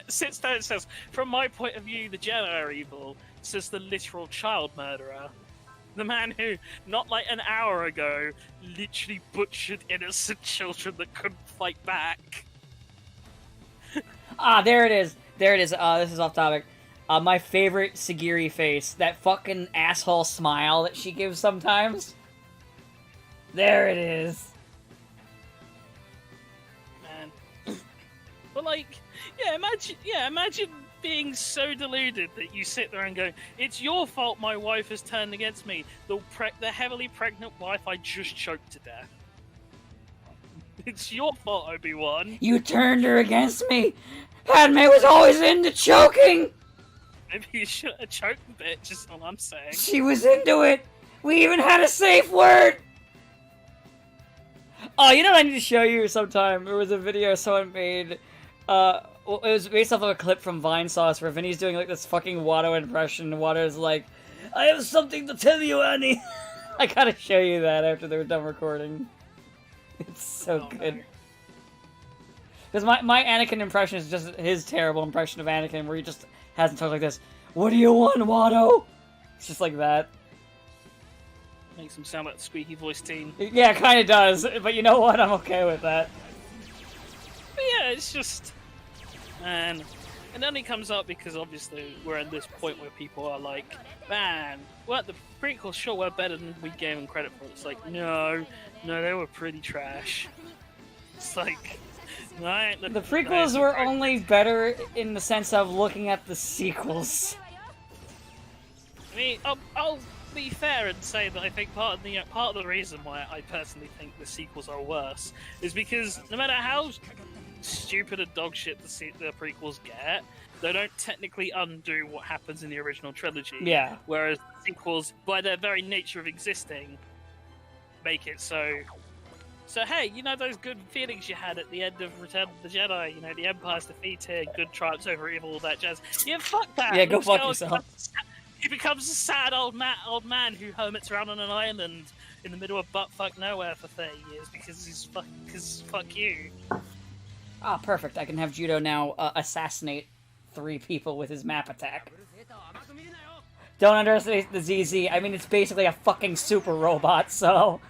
sits down and says, from my point of view, the Jedi are evil, says the literal child murderer. The man who, not like an hour ago, literally butchered innocent children that couldn't fight back. There it is. There it is. This is off topic. My favorite Sagiri face. That fucking asshole smile that she gives sometimes. There it is. Man. But like, imagine being so deluded that you sit there and go, it's your fault my wife has turned against me. The heavily pregnant wife I just choked to death. It's your fault, Obi-Wan. You turned her against me. Padme was always into choking. Maybe you should have choked a bit, just what I'm saying. She was into it. We even had a safe word. Oh, you know what I need to show you sometime? There was a video someone made. It was based off of a clip from Vine Sauce where Vinny's doing like this fucking Watto impression. Watto's like, I have something to tell you, Annie. I gotta show you that after they're done recording. It's so good. Because my Anakin impression is just his terrible impression of Anakin where he just hasn't talked like this. What do you want, Watto? It's just like that. Makes him sound like the squeaky voice teen. Yeah, it kind of does. But you know what? I'm okay with that. But yeah, it's just... Man. And then he comes up because obviously we're at this point where people are like, man, well, the prequels sure were better than we gave them credit for. It's like, no, they were pretty trash. It's like, right? The prequels were only better in the sense of looking at the sequels. I mean, I'll be fair and say that I think part of the reason why I personally think the sequels are worse is because no matter how stupid and dog shit the prequels get, they don't technically undo what happens in the original trilogy. Yeah. Whereas the sequels, by their very nature of existing, make it so. So hey, you know those good feelings you had at the end of Return of the Jedi? You know, the Empire's defeated, good triumphs over evil, all that jazz. Yeah, fuck that. Yeah, go fuck yourself. He becomes a sad old man who hermits around on an island in the middle of buttfuck nowhere for 30 years because fuck you. Ah, perfect. I can have Judo now assassinate 3 people with his map attack. Don't underestimate the ZZ. I mean, it's basically a fucking super robot, so...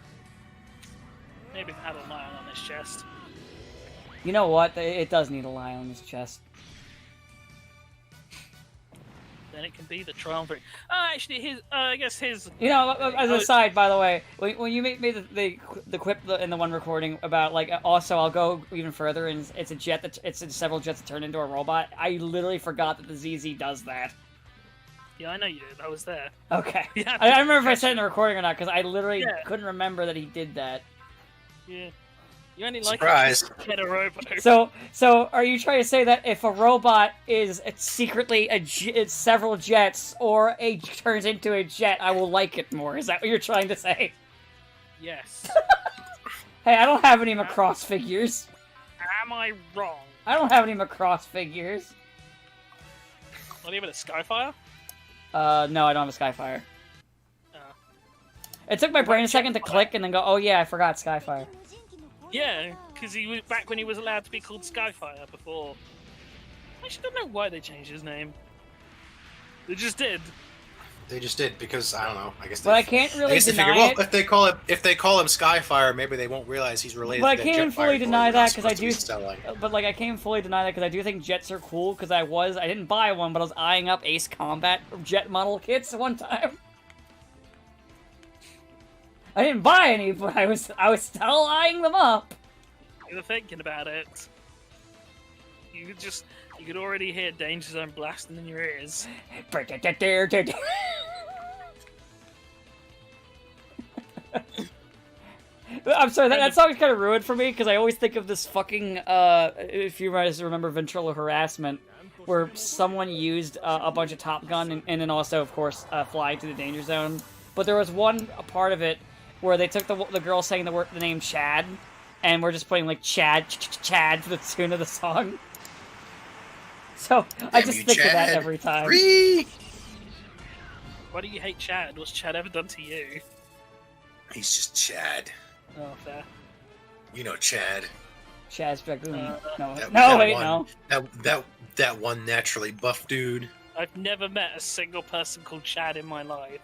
Maybe it had a lion on his chest. You know what? It does need a lion on his chest. Then it can be the triumvirate. Actually, I guess his... You know, as a side, by the way, when you made the quip in the one recording about, like, also I'll go even further, and it's a jet it's several jets that turn into a robot, I literally forgot that the ZZ does that. Yeah, I know you did. I was there. Okay. Yeah, I don't remember if I said it in the recording or not, because I literally couldn't remember that he did that. Yeah. You only like Surprise. Get a robot. So are you trying to say that if a robot is secretly it's several jets or turns into a jet, I will like it more? Is that what you're trying to say? Yes. Hey, I don't have any Macross figures. Am I wrong? I don't have any Macross figures. Not even a Skyfire? No, I don't have a Skyfire. It took my brain a second to click and then go, oh yeah, I forgot Skyfire. Yeah, because he was back when he was allowed to be called Skyfire before. I actually don't know why they changed his name. They just did. They just did because I don't know. I guess. But I can't I really guess they deny figure, well, it. if they call him Skyfire, maybe they won't realize he's related. But I to can't even Jetfire fully boy deny we're not that because I supposed to be do. selling. But like, I can't even fully deny that because I do think jets are cool. Because I didn't buy one, but I was eyeing up Ace Combat jet model kits one time. I didn't buy any, but I was still eyeing them up. You were thinking about it. You could already hear Danger Zone blasting in your ears. I'm sorry, that song's kind of ruined for me because I always think of this fucking, if you guys remember Ventrilo Harassment, where someone used a bunch of Top Gun and then also, of course, Flying to the Danger Zone. But there was one part of it where they took the girl saying the name Chad, and we're just putting like Chad to the tune of the song. So I just think of that every time. Free! Why do you hate Chad? What's Chad ever done to you? He's just Chad. Oh, fair. You know Chad. Chaz Dragoon. That wait, one, no. That one naturally buff dude. I've never met a single person called Chad in my life.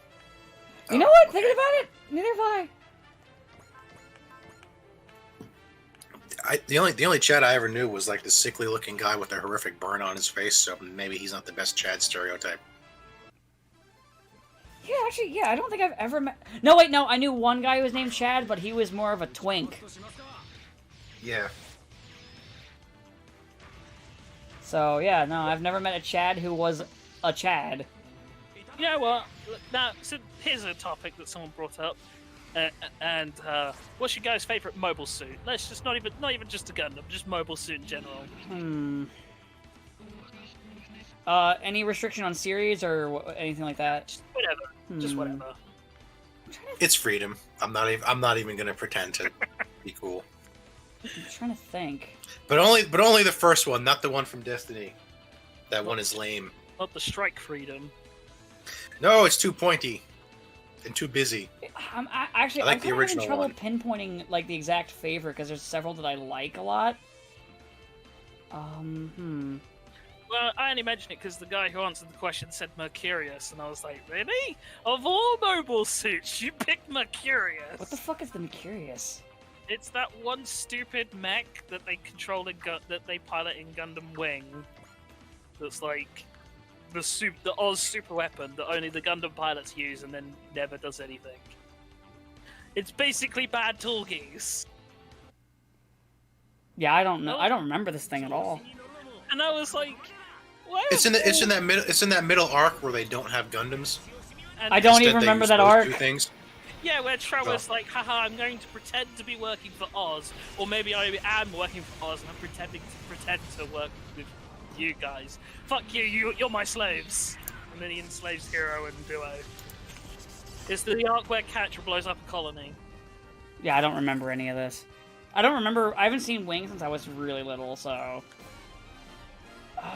You know what? Thinking about it, neither have I. The only Chad I ever knew was like the sickly looking guy with a horrific burn on his face, so maybe he's not the best Chad stereotype. Yeah, actually, I don't think I've ever met... No, wait, no, I knew one guy who was named Chad, but he was more of a twink. Yeah. So, yeah, no, I've never met a Chad who was a Chad. You know what? Now, so here's a topic that someone brought up. What's your guys' favorite mobile suit? Let's just not even just a Gundam, just mobile suit in general. Any restriction on series or anything like that? Just whatever. Just whatever. It's freedom. I'm not even gonna pretend to be cool. I'm trying to think. But only the first one, not the one from Destiny. That one is lame. Not the strike freedom. No, it's too pointy and too busy. I'm I like I'm the kind of having original trouble one. pinpointing like the exact favorite because there's several that I like a lot. Well, I only mention it because the guy who answered the question said Mercurius, and I was like, really? Of all mobile suits, you picked Mercurius? What the fuck is the Mercurius? It's that one stupid mech that they control that they pilot in Gundam Wing. That's like the Oz super weapon that only the Gundam pilots use and then never does anything. It's basically bad Tallgeese. Yeah, I don't know. I don't remember this thing at all. And I was like, what? It's in that middle arc where they don't have Gundams. And I don't Instead, even they remember use that those arc. two things. yeah, where Trevor's like, haha, I'm going to pretend to be working for Oz, or maybe I am working for Oz and I'm pretending to pretend to work with you guys. Fuck you, you're my slaves. And then he enslaves Hero and Duo. It's the arc where Catra blows up a colony. Yeah, I don't remember any of this. I don't remember. I haven't seen Wing since I was really little, so.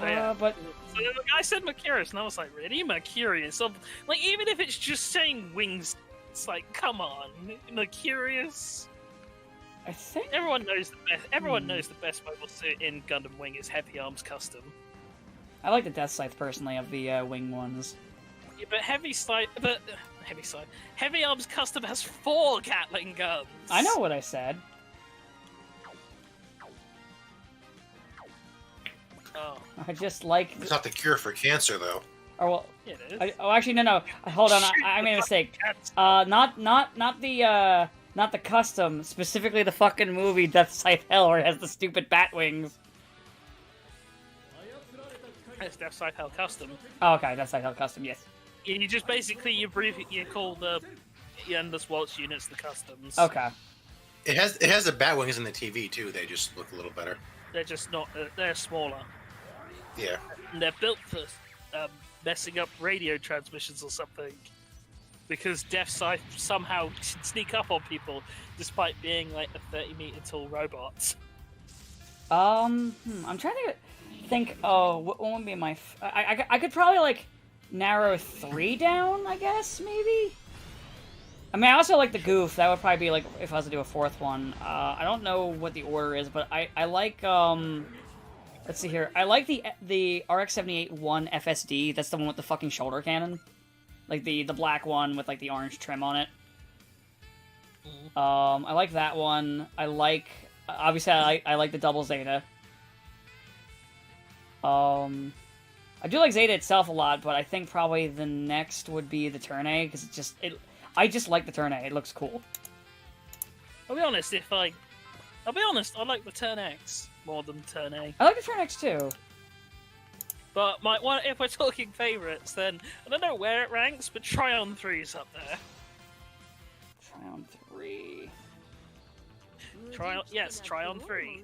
But So the guy said Mercurius, and I was like, really? Mercurius? So, like, even if it's just saying wings, it's like, come on, Mercurius? I think Everyone knows the best. Everyone knows the best mobile suit in Gundam Wing is Heavy Arms Custom. I like the Death Scythe personally of the Wing ones. Yeah, but Heavy Arms Custom has 4 Gatling guns. I know what I said. Oh, I just like. It's not the cure for cancer, though. Or well, yeah, it is. actually no. Hold on, I made a mistake. Not the custom. Specifically, the fucking movie Death Scythe Hell, where it has the stupid bat wings. It's Death Scythe Hell Custom. Oh, okay, Death Scythe Hell custom. Yes. You just basically you call the Endless Waltz units the customs. Okay. It has the bat wings in the TV too. They just look a little better. They're just not. They're smaller. Yeah. And they're built for messing up radio transmissions or something. Because Death Scythe somehow can sneak up on people despite being like a 30-meter tall robot. I'm trying to think. Oh, what would be my? I could probably like narrow 3 down. I guess maybe. I mean, I also like the Goof. That would probably be like if I was to do a 4th one. I don't know what the order is, but I like Let's see here. I like the RX-78-1 FSD. That's the one with the fucking shoulder cannon. like the black one with like the orange trim on it. Mhm. I like that one. I like obviously I like the double Zeta. I do like Zeta itself a lot, but I think probably the next would be the Turn A because I just like the Turn A. It looks cool. I'll be honest. I'll be honest. I like the Turn X more than Turn A. I like the Turn X too. But if we're talking favorites, then I don't know where it ranks, but Tryon 3 is up there. Tryon 3. Tryon 3.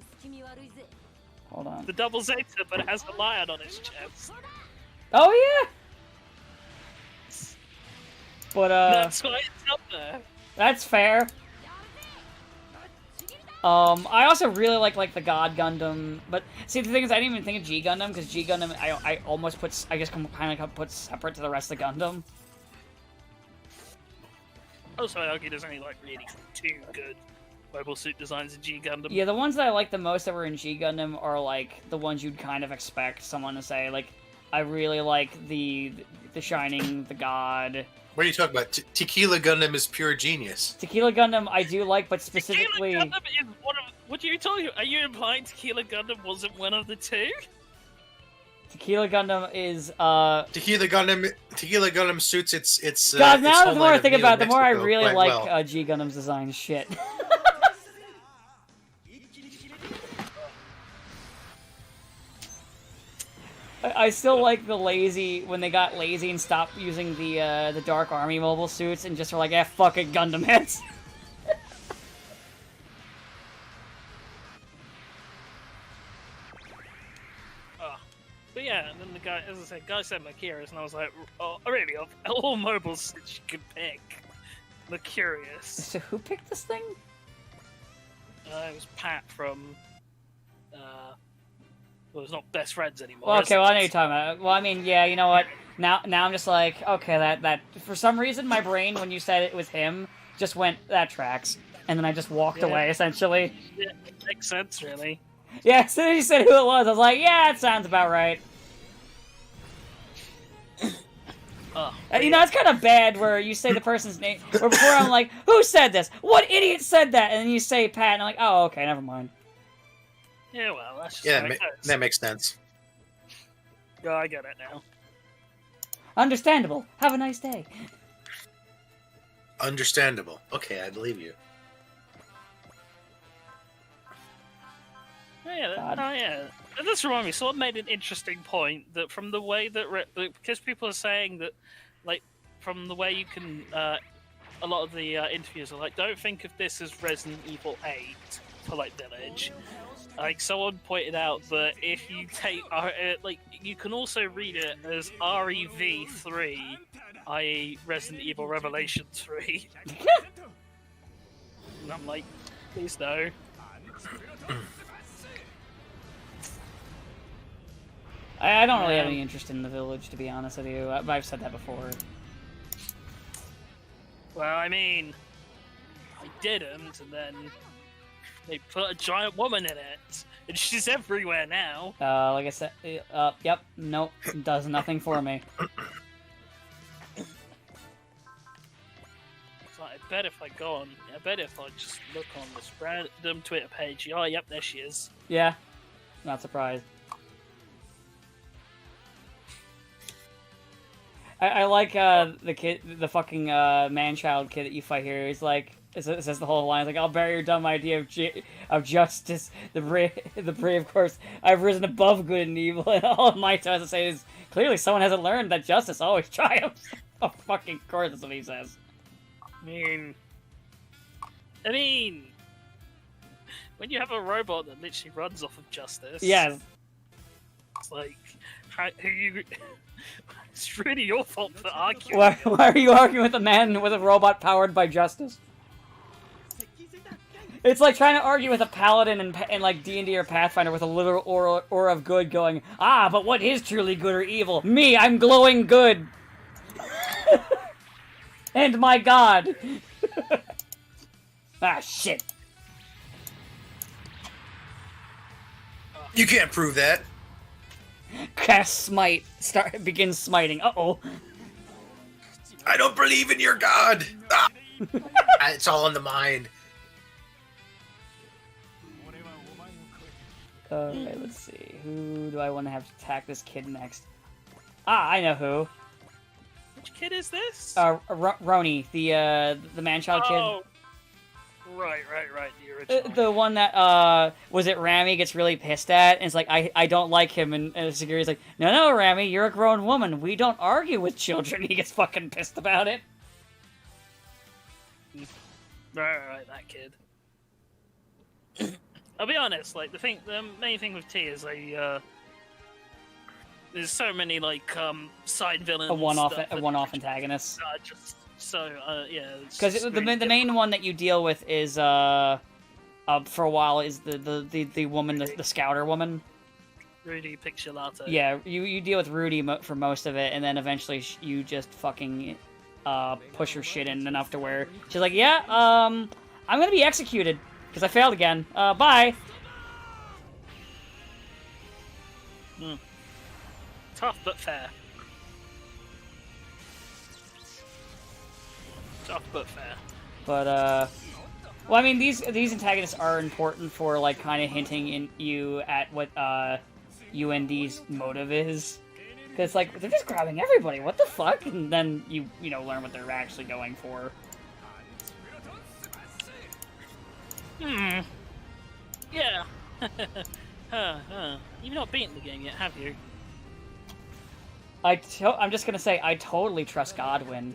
Hold on. The double Zeta, but it has a lion on its chest. Oh yeah. But That's why it's up there. that's fair. I also really like the God Gundam, but see the thing is I didn't even think of G Gundam because G Gundam I almost I just kind of put separate to the rest of Gundam. Also, I argue there's only like really 2 good mobile suit designs in G Gundam. Yeah, the ones that I like the most that were in G Gundam are like the ones you'd kind of expect someone to say. Like I really like the Shining, the God. What are you talking about? Tequila Gundam is pure genius. Tequila Gundam I do like, but specifically. Tequila Gundam is one of. What are you talking about? Are you implying Tequila Gundam wasn't one of the 2? Tequila Gundam is Tequila Gundam suits its God, its now the more homeland I of think about it, the more I Neo-Mexico really quite like well. G Gundam's design shit. I still like the lazy when they got lazy and stopped using the Dark Army mobile suits and just were like, eh, fuck it, Gundam heads. But yeah, and then the guy, as I said, guy said Mercurius, and I was like, oh, really, of all mobile suits you could pick, Mercurius. So who picked this thing? It was Pat from, well, it's not Best Friends anymore. Well, okay, is well, I know it? you're talking about. Well, I mean, yeah, you know what? Now I'm just like, okay, that for some reason my brain when you said it was him just went that tracks, and then I just walked Yeah. away essentially. Yeah, it makes sense, really. Yeah, as soon as you said who it was, I was like, yeah, that sounds about right. Oh, You know, it's kind of bad where you say the person's name, or before I'm like, who said this? What idiot said that? And then you say Pat, and I'm like, oh, okay, never mind. yeah, well, that's just Yeah, how it goes. that makes sense. Yeah, I get it now. Understandable. Have a nice day. Understandable. Okay, I believe you. Yeah, yeah. And this reminds me, someone made an interesting point that from the way that because people are saying that, like, from the way you can, a lot of the interviews are like, don't think of this as Resident Evil 8 for like Village. Like someone pointed out that if you take, like, you can also read it as REV3, i.e., Resident Evil Revelation 3. And I'm like, please no. I don't really have any interest in the Village, to be honest with you. I've said that before. Well, I mean, I didn't, and then they put a giant woman in it, and she's everywhere now. Like I said, yep, nope, does nothing for me. So I bet if I just look on this random Twitter page, oh, yep, there she is. Yeah, not surprised. I like the kid, the fucking man-child kid that you fight here. He's like, it says the whole line, it's like, I'll bury your dumb idea of justice, the brave course. I've risen above good and evil, and all my time to say is, clearly someone hasn't learned that justice always triumphs. Oh, fucking course, that's what he says. I mean, when you have a robot that literally runs off of justice, Yes. it's like, it's really your fault for arguing. Why are you arguing with a man with a robot powered by justice? It's like trying to argue with a paladin in like D&D or Pathfinder with a literal aura of good going, ah, but what is truly good or evil? Me, I'm glowing good. And my god. Ah, shit. You can't prove that. Cast smite. Begins smiting. Uh-oh. I don't believe in your god. Ah! It's all in the mind. Okay, let's see. Who do I want to have to attack this kid next? Ah, I know who. Which kid is this? Roni, the man-child kid. Oh, right. The original. The one that was it Rami gets really pissed at and it's like I don't like him and security's like no Rami, you're a grown woman, we don't argue with children. He gets fucking pissed about it. Right, that kid. I'll be honest, like the main thing with T is there's so many like side villains, A one-off antagonist. Just so yeah. Because the main one that you deal with is for a while is the woman, the scouter woman. Rudy Pixelato. Yeah, you deal with Rudy for most of it, and then eventually you just fucking push her shit in enough to where she's like, yeah, I'm gonna be executed because I failed again. Bye. Tough but fair. Tough but fair. But well, I mean, these antagonists are important for like kind of hinting in you at what UND's motive is, because like they're just grabbing everybody. What the fuck? And then you learn what they're actually going for. Yeah. You've not beaten the game yet, have you? I'm just gonna say I totally trust Godwin.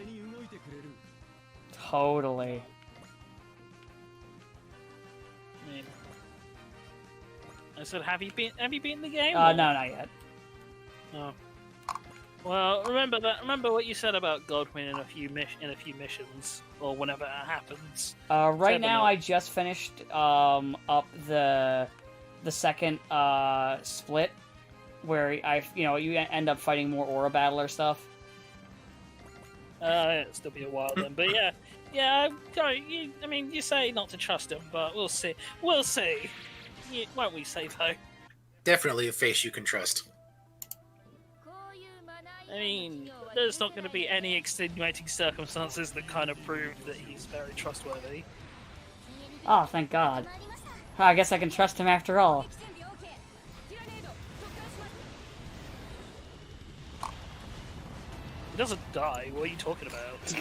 Totally. I said, have you beaten the game? No, not yet. Oh. Well, remember what you said about Godwin in a few missions, or whenever it happens. Right now, I just finished up the second split, where you end up fighting more Aura Battler stuff. It'll still be a while then, but yeah. You say not to trust him, but we'll see. We'll see. Won't we say though? Definitely a face you can trust. I mean, there's not going to be any extenuating circumstances that kind of prove that he's very trustworthy. Oh, thank God. I guess I can trust him after all. He doesn't die. What are you talking about?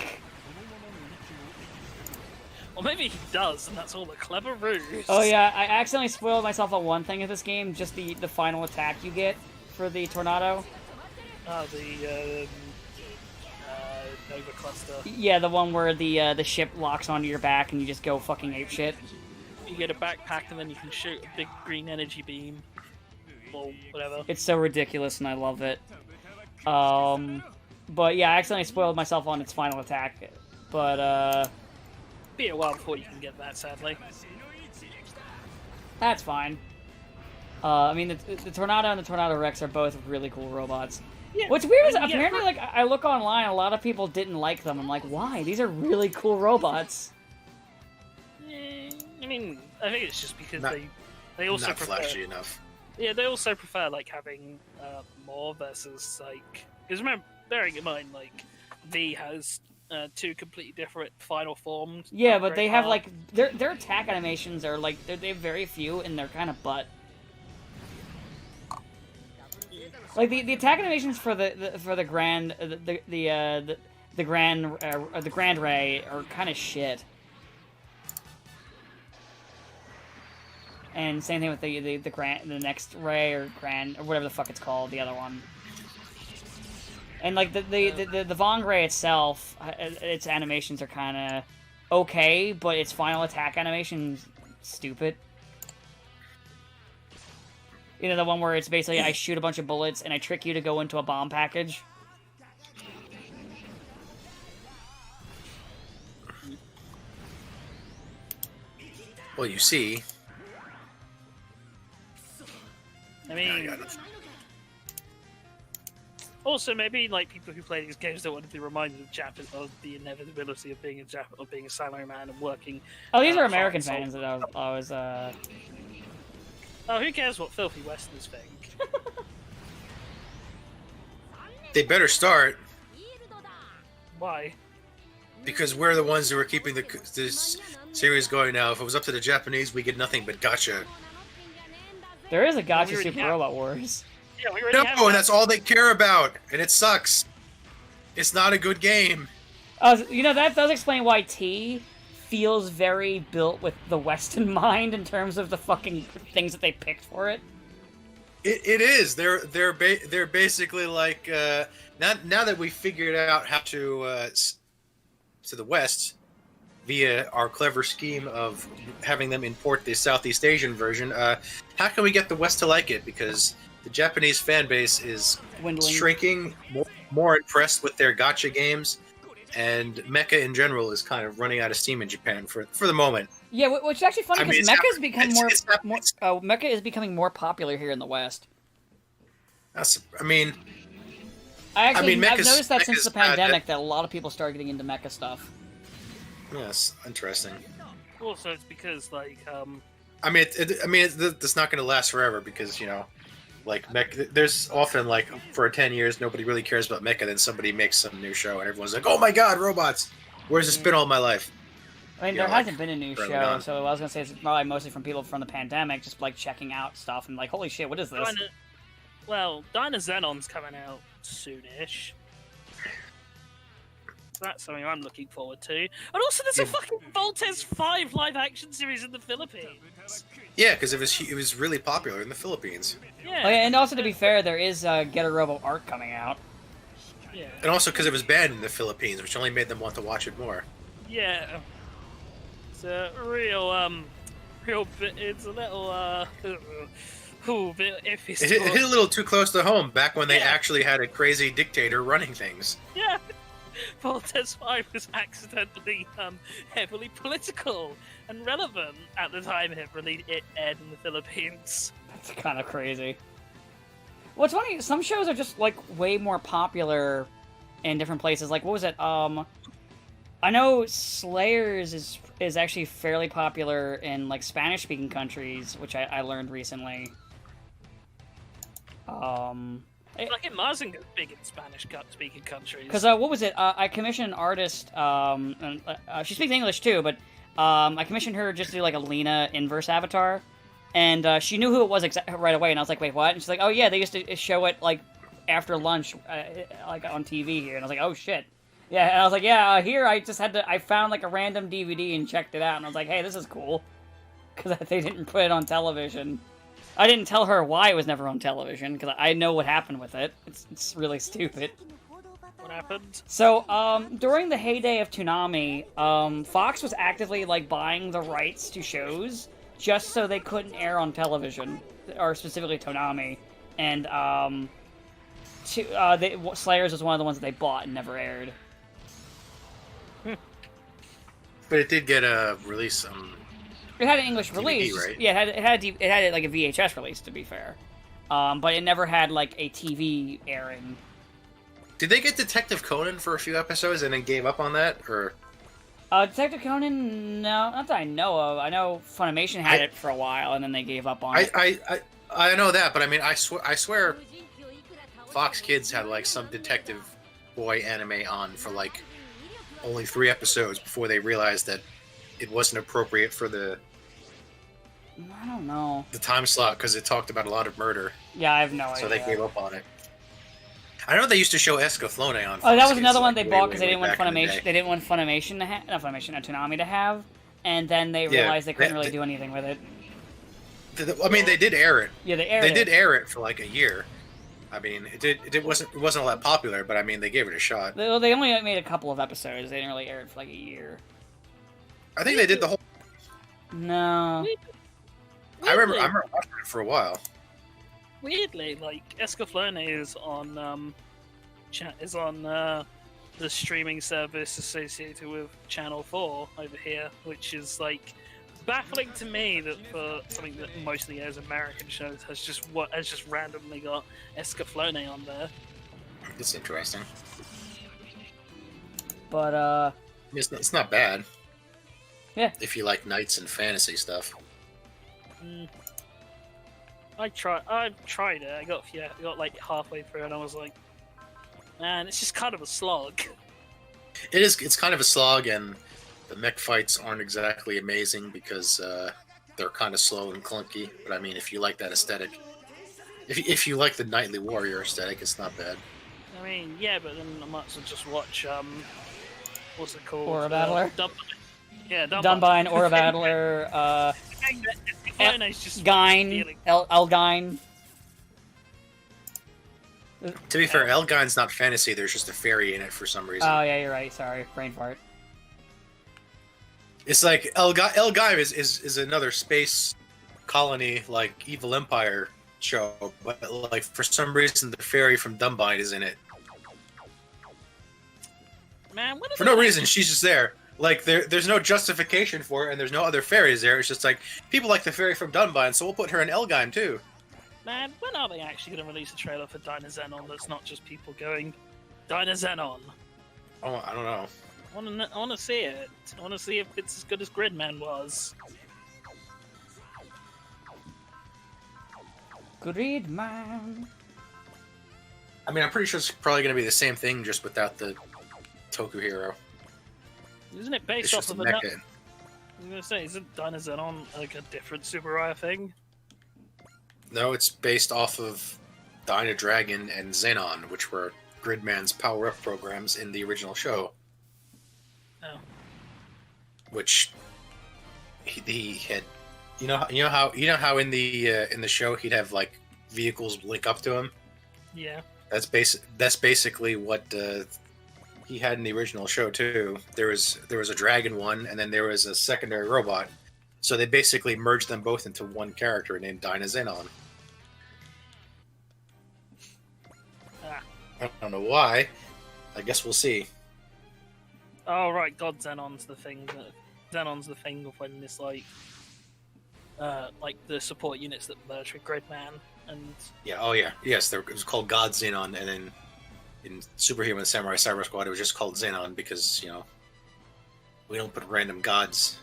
Or maybe he does, and that's all a clever ruse. Oh yeah, I accidentally spoiled myself on one thing of this game, just the final attack you get for the tornado. Oh, the Nova Cluster. Yeah, the one where the ship locks onto your back and you just go fucking apeshit. You get a backpack and then you can shoot a big green energy beam. Or whatever. It's so ridiculous and I love it. But yeah, I accidentally spoiled myself on its final attack. But be a while before you can get that, sadly. That's fine. I mean, the Tornado and the Tornado Rex are both really cool robots. Yeah, What's weird is apparently, like, I look online, a lot of people didn't like them. I'm like, why? These are really cool robots. I mean, I think it's just because they also not prefer, flashy enough. Yeah, they also prefer like having more versus like, because remember, bearing in mind, like V has two completely different final forms. Yeah, but they have like their attack animations are like they have very few and they're kind of butt. Like the attack animations for the Grand Ray are kind of shit. And same thing with the next Ray or Grand or whatever the fuck it's called, the other one. And like the Vongray itself, its animations are kind of okay, but its final attack animation's stupid. You know, the one where it's basically I shoot a bunch of bullets and I trick you to go into a bomb package. Well, you see. I mean, also maybe like people who play these games don't want to be reminded of the inevitability of being a salaryman and working. Oh, these are American fans that I was. Oh, who cares what filthy Westerners think? They better start. Why? Because we're the ones who are keeping this series going now. If it was up to the Japanese, we get nothing but gotcha. There is a Gotcha We already Super have- Robot Wars. Yeah, we already No, have and that. that's all they care about, and it sucks. It's not a good game. You know, that does explain why T feels very built with the West in mind in terms of the fucking things that they picked for it. It is. They're basically like now that we figured out how to the West via our clever scheme of having them import the Southeast Asian version. How can we get the West to like it? Because the Japanese fan base is Dwindling. shrinking, more impressed with their gotcha games, and mecha in general is kind of running out of steam in Japan for the moment. Yeah, which is actually funny I mean, because it's Mecha's become more. it's happening. Mecha is becoming more popular here in the West. I mean, I've mean, noticed that since Mecha's the not that- pandemic that a lot of people started getting into Mecha stuff. yes, interesting. Also, it's because like I mean, it's not going to last forever because like there's often like for 10 years nobody really cares about mecha. Then somebody makes some new show and everyone's like, "Oh my god, robots! Where's this been all my life?" I mean, Yeah, there like, hasn't been a new early show, on. so I was gonna say it's probably mostly from people from the pandemic, just like checking out stuff and like, holy shit, what is this? Dyna Xenon's coming out soonish. That's something I'm looking forward to. And also, there's a fucking Voltes 5 live action series in the Philippines. Yeah, because it was really popular in the Philippines, Yeah. Oh, yeah, and also to be fair, there is Get a Robo Art coming out. Yeah. and also because it was banned in the Philippines, which only made them want to watch it more. Yeah. It's a real bit. It's a little bit iffy. It hit a little too close to home back when they Yeah. actually had a crazy dictator running things. Yeah. Voltes 5 was accidentally heavily political and relevant at the time it aired in the Philippines. That's kind of crazy. What's funny, some shows are just like way more popular in different places. Like, what was it? I know Slayers is actually fairly popular in like Spanish-speaking countries, which I learned recently. Like in Mazinga's big in Spanish-speaking countries. Because what was it? I commissioned an artist. And, she speaks English too, but I commissioned her just to do like a Lena inverse avatar, and she knew who it was right away. And I was like, "Wait, what?" And she's like, "Oh yeah, they used to show it like after lunch, like on TV here." And I was like, "Oh shit." Yeah, and I was like, "Yeah, here I just had to. I found like a random DVD and checked it out, and I was like, hey, this is cool," because they didn't put it on television. I didn't tell her why it was never on television because I know what happened with it. It's really stupid. What happened? So, during the heyday of Toonami, Fox was actively, like, buying the rights to shows just so they couldn't air on television, or specifically Toonami. And, Slayers was one of the ones that they bought and never aired. But it did get a release. It had an English DVD, release. right? Yeah, it had like a VHS release, to be fair. But it never had, like, a TV airing. Did they get Detective Conan for a few episodes and then gave up on that, or? Detective Conan, no, not that I know of. I know Funimation had it for a while, and then they gave up on it. I know that, but I mean, I swear, Fox Kids had like some Detective Boy anime on for like only 3 episodes before they realized that it wasn't appropriate for the I don't know. time slot because it talked about a lot of murder, Yeah, I have no idea. so they gave up on it. I know they used to show Escaflowne on. Fox Oh, that was Kids, another one like, they way, bought way, because they way didn't want back in the Funimation. day. They didn't want Funimation to have, not Funimation, Toonami to have, and then they Yeah, realized they couldn't really they- do anything with it. I mean, they did air it. Yeah, they aired They it. did air it for like a year. I mean, it wasn't all that popular, but I mean, they gave it a shot. They only made a couple of episodes. They didn't really air it for like a year. I think they did the whole. No. I remember watching it for a while. Weirdly, like Escaflowne is on the streaming service associated with Channel 4 over here, which is like baffling to me that for something that mostly airs American shows has just randomly got Escaflowne on there. It's interesting. But, It's not bad. Yeah. If you like knights and fantasy stuff. I tried it. I got like halfway through, and I was like, man, it's just kind of a slog. It is. It's kind of a slog, and the mech fights aren't exactly amazing because they're kind of slow and clunky. But I mean, if you like that aesthetic, if you like the Knightly Warrior aesthetic, it's not bad. I mean, yeah, but then I might as well just watch what's it called? Aura Battler? Yeah, Dunbine, Aura Battler, Inferno's just Gyne, stealing. Elgyne. To be fair, Elgine's not fantasy. There's just a fairy in it for some reason. Oh, yeah, you're right. Sorry. Brain fart. It's like Elgaim is another space colony like Evil Empire show, but like for some reason the fairy from Dunbine is in it. Man, what is For no reason, she's just there. Like there's no justification for it, and there's no other fairies there. It's just like people like the fairy from Dunbine, so we'll put her in Elgaim too. Man, when are they actually going to release a trailer for Dynazenon that's not just people going, Dynazenon? Oh, I don't know. I want to see it. I want to see if it's as good as Gridman was. Gridman. I mean, I'm pretty sure it's probably going to be the same thing, just without the Toku hero. Isn't it It's based just off a of another... mecha. I was going to say, isn't Dynazenon like a different Super Raya thing? No, it's based off of Dyna Dragon and Xenon, which were Gridman's power-up programs in the original show. Oh. Which he had, you know how in the show he'd have like vehicles link up to him. Yeah. That's basically what he had in the original show too. There was a dragon one, and then there was a secondary robot. So they basically merged them both into one character named Dynazenon. Ah. I don't know why. I guess we'll see. Oh, right, God, Xenon's the thing. Xenon's the thing of when this, like the support units that merge with Gridman, and... Yeah, oh yeah. Yes, it was called God Xenon, and then in Superhuman Samurai Cyber Squad it was just called Xenon because, you know, we don't put random gods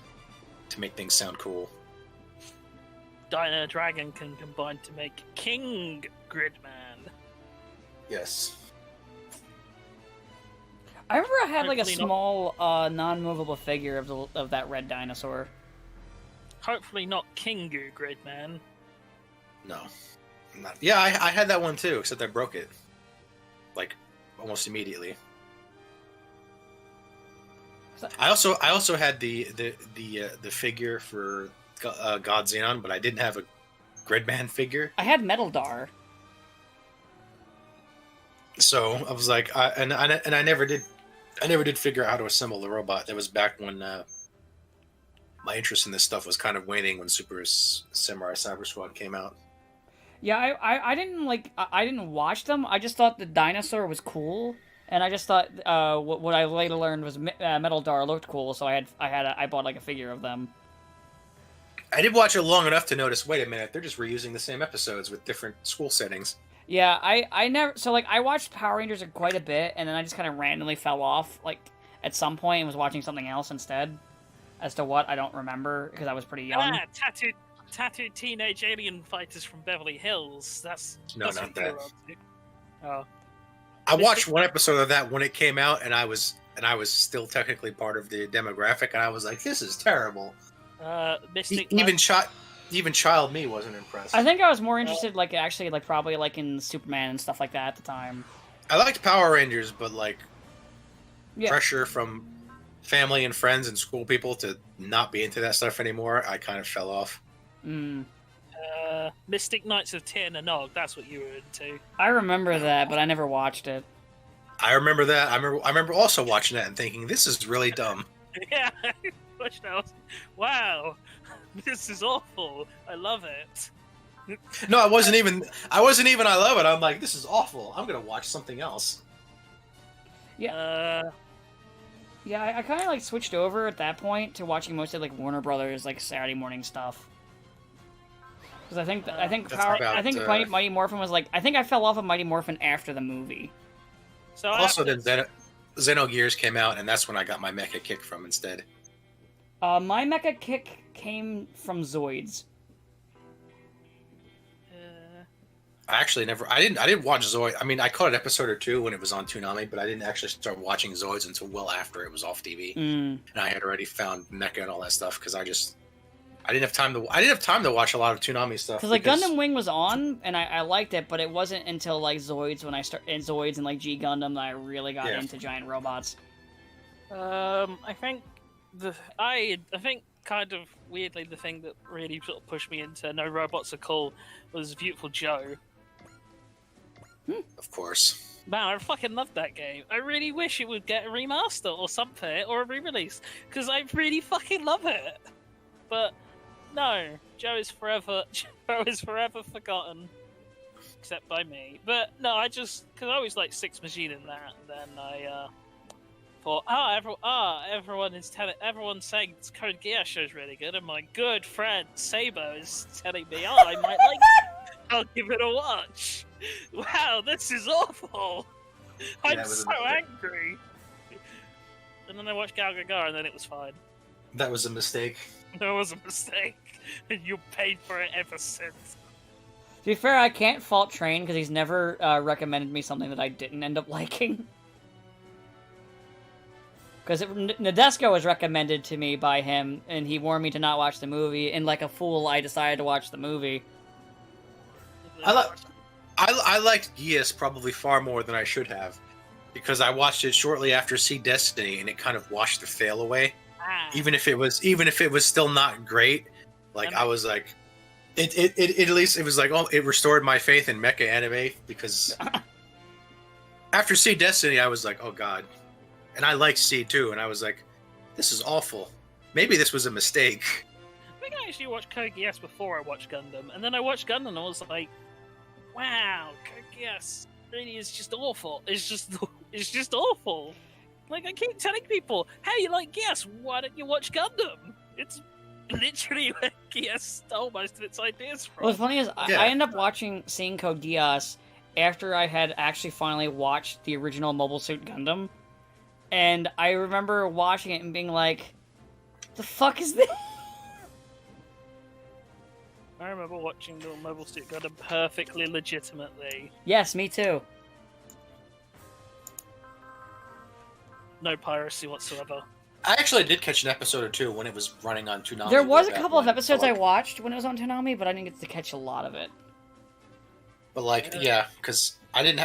to make things sound cool. Dyna Dragon can combine to make King Gridman. Yes. I remember I had like a Hopefully not. small, non-movable figure of that red dinosaur. Hopefully not Kingu Gridman. No. Not. Yeah, I had that one too, except I broke it. Like, almost immediately. I also had the figure for God Xenon, but I didn't have a Gridman figure. I had Metal Dar. So I was like, I never did figure out how to assemble the robot. That was back when my interest in this stuff was kind of waning when Super Samurai Cyber Squad came out. Yeah, I didn't watch them. I just thought the dinosaur was cool, and I just thought what I later learned was Metal Dar looked cool. So I bought like a figure of them. I did watch it long enough to notice. Wait a minute, they're just reusing the same episodes with different school settings. Yeah, I never so like I watched Power Rangers quite a bit, and then I just kind of randomly fell off like at some point and was watching something else instead. As to what, I don't remember because I was pretty young. Ah, tattooed teenage alien fighters from Beverly Hills. That's No, that's not what you're that. up to. Oh, I watched one episode of that when it came out, and I was still technically part of the demographic, and I was like, "This is terrible." Mystic. Even child me wasn't impressed. I think I was more interested, like actually, like probably like in Superman and stuff like that at the time. I liked Power Rangers, but like Yeah. pressure from family and friends and school people to not be into that stuff anymore, I kind of fell off. Mystic Knights of Tir na Nog. That's what you were into. I remember that, but I never watched it. I remember that. I remember also watching that and thinking, "This is really dumb." Yeah. Wow. This is awful. I love it. No, I wasn't even. I love it. I'm like, "This is awful. I'm gonna watch something else." Yeah, I kind of like switched over at that point to watching mostly like Warner Brothers like Saturday morning stuff. Because I think That's about, Mighty Morphin was like I think I fell off of Mighty Morphin after the movie. So Also, after- then Xenogears came out, and that's when I got my mecha kick from instead. My mecha kick came from Zoids. I actually never. I didn't watch Zoid. I mean, I caught an episode or two when it was on Toonami, but I didn't actually start watching Zoids until well after it was off TV, Mm. and I had already found Mecha and all that stuff because I didn't have time to. I didn't have time to watch a lot of Toonami stuff. Because like Gundam Wing was on, and I liked it, but it wasn't until like Zoids when I started in Zoids and like G Gundam that I really got into giant robots. I think I think kind of weirdly the thing that really sort of pushed me into No Robots Are Cool was Beautiful Joe. Of course. Man, I fucking loved that game. I really wish it would get a remaster or something, or a re-release, because I really fucking love it. But no, Joe is forever forgotten, except by me. But no, because I was like Six Machine in that, and then I thought, everyone's saying this Code Geass show's really good, and my good friend Sabo is telling me, I might like it. I'll give it a watch. Wow, this is awful. I'm so angry. And then I watched Gal Gadot, and then it was fine. That was a mistake. That was a mistake, and you paid for it ever since. To be fair, I can't fault Train because he's never recommended me something that I didn't end up liking. Because Nadesco was recommended to me by him, and he warned me to not watch the movie, and like a fool, I decided to watch the movie. I liked Geass probably far more than I should have, because I watched it shortly after See Destiny, and it kind of washed the fail away. Even if it was still not great, like I was like, it at least it was like, oh, it restored my faith in mecha anime, because after See Destiny, I was like, oh god, and I liked See too, and I was like, this is awful. Maybe this was a mistake. I think I actually watched Code Geass before I watched Gundam, and then I watched Gundam and I was like, wow, Code Geass really is just awful. It's just awful. Like, I keep telling people, hey, you like Geass, why don't you watch Gundam? It's literally where Geass stole most of its ideas from. Well, the funny is, I ended up seeing Code Geass after I had actually finally watched the original Mobile Suit Gundam. And I remember watching it and being like, the fuck is this? I remember watching the Mobile Suit Gundam perfectly legitimately. Yes, me too. No piracy whatsoever. I actually did catch an episode or two when it was running on Toonami. There was a couple of episodes I watched when it was on Toonami, but I didn't get to catch a lot of it. But like, yeah, because I didn't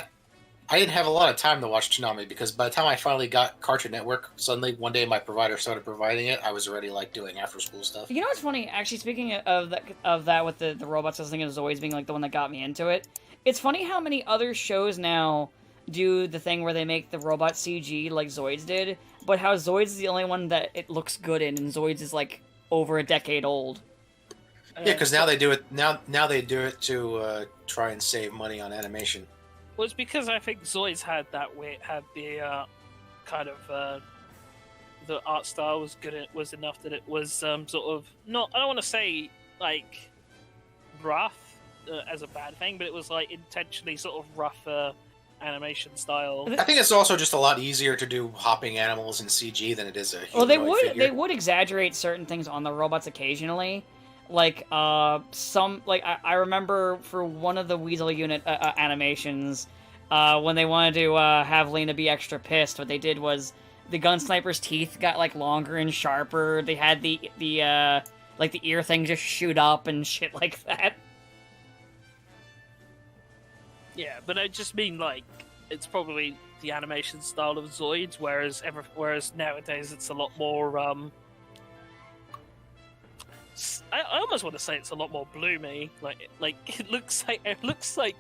have a lot of time to watch Toonami, because by the time I finally got Cartoon Network, suddenly one day my provider started providing it. I was already like doing after school stuff. You know what's funny? Actually, speaking of that with the robots, I was thinking of Zoids being like the one that got me into it. It's funny how many other shows now do the thing where they make the robot CG like Zoids did, but how Zoids is the only one that it looks good in, and Zoids is like over a decade old. Yeah, because now they do it. Now they do it to try and save money on animation. Well, it's because I think Zoids had the kind of the art style was good. It was enough that it was sort of not. I don't want to say like rough as a bad thing, but it was like intentionally sort of rougher animation style. I think it's also just a lot easier to do hopping animals in CG than it is a Well, humanoid they would exaggerate certain things on the robots occasionally. Like, I remember for one of the Weasel Unit animations, when they wanted to have Lena be extra pissed, what they did was the gun sniper's teeth got, like, longer and sharper. They had the ear thing just shoot up and shit like that. Yeah, but I just mean, like, it's probably the animation style of Zoids, whereas nowadays it's a lot more, I almost want to say it's a lot more bloomy. Like it looks like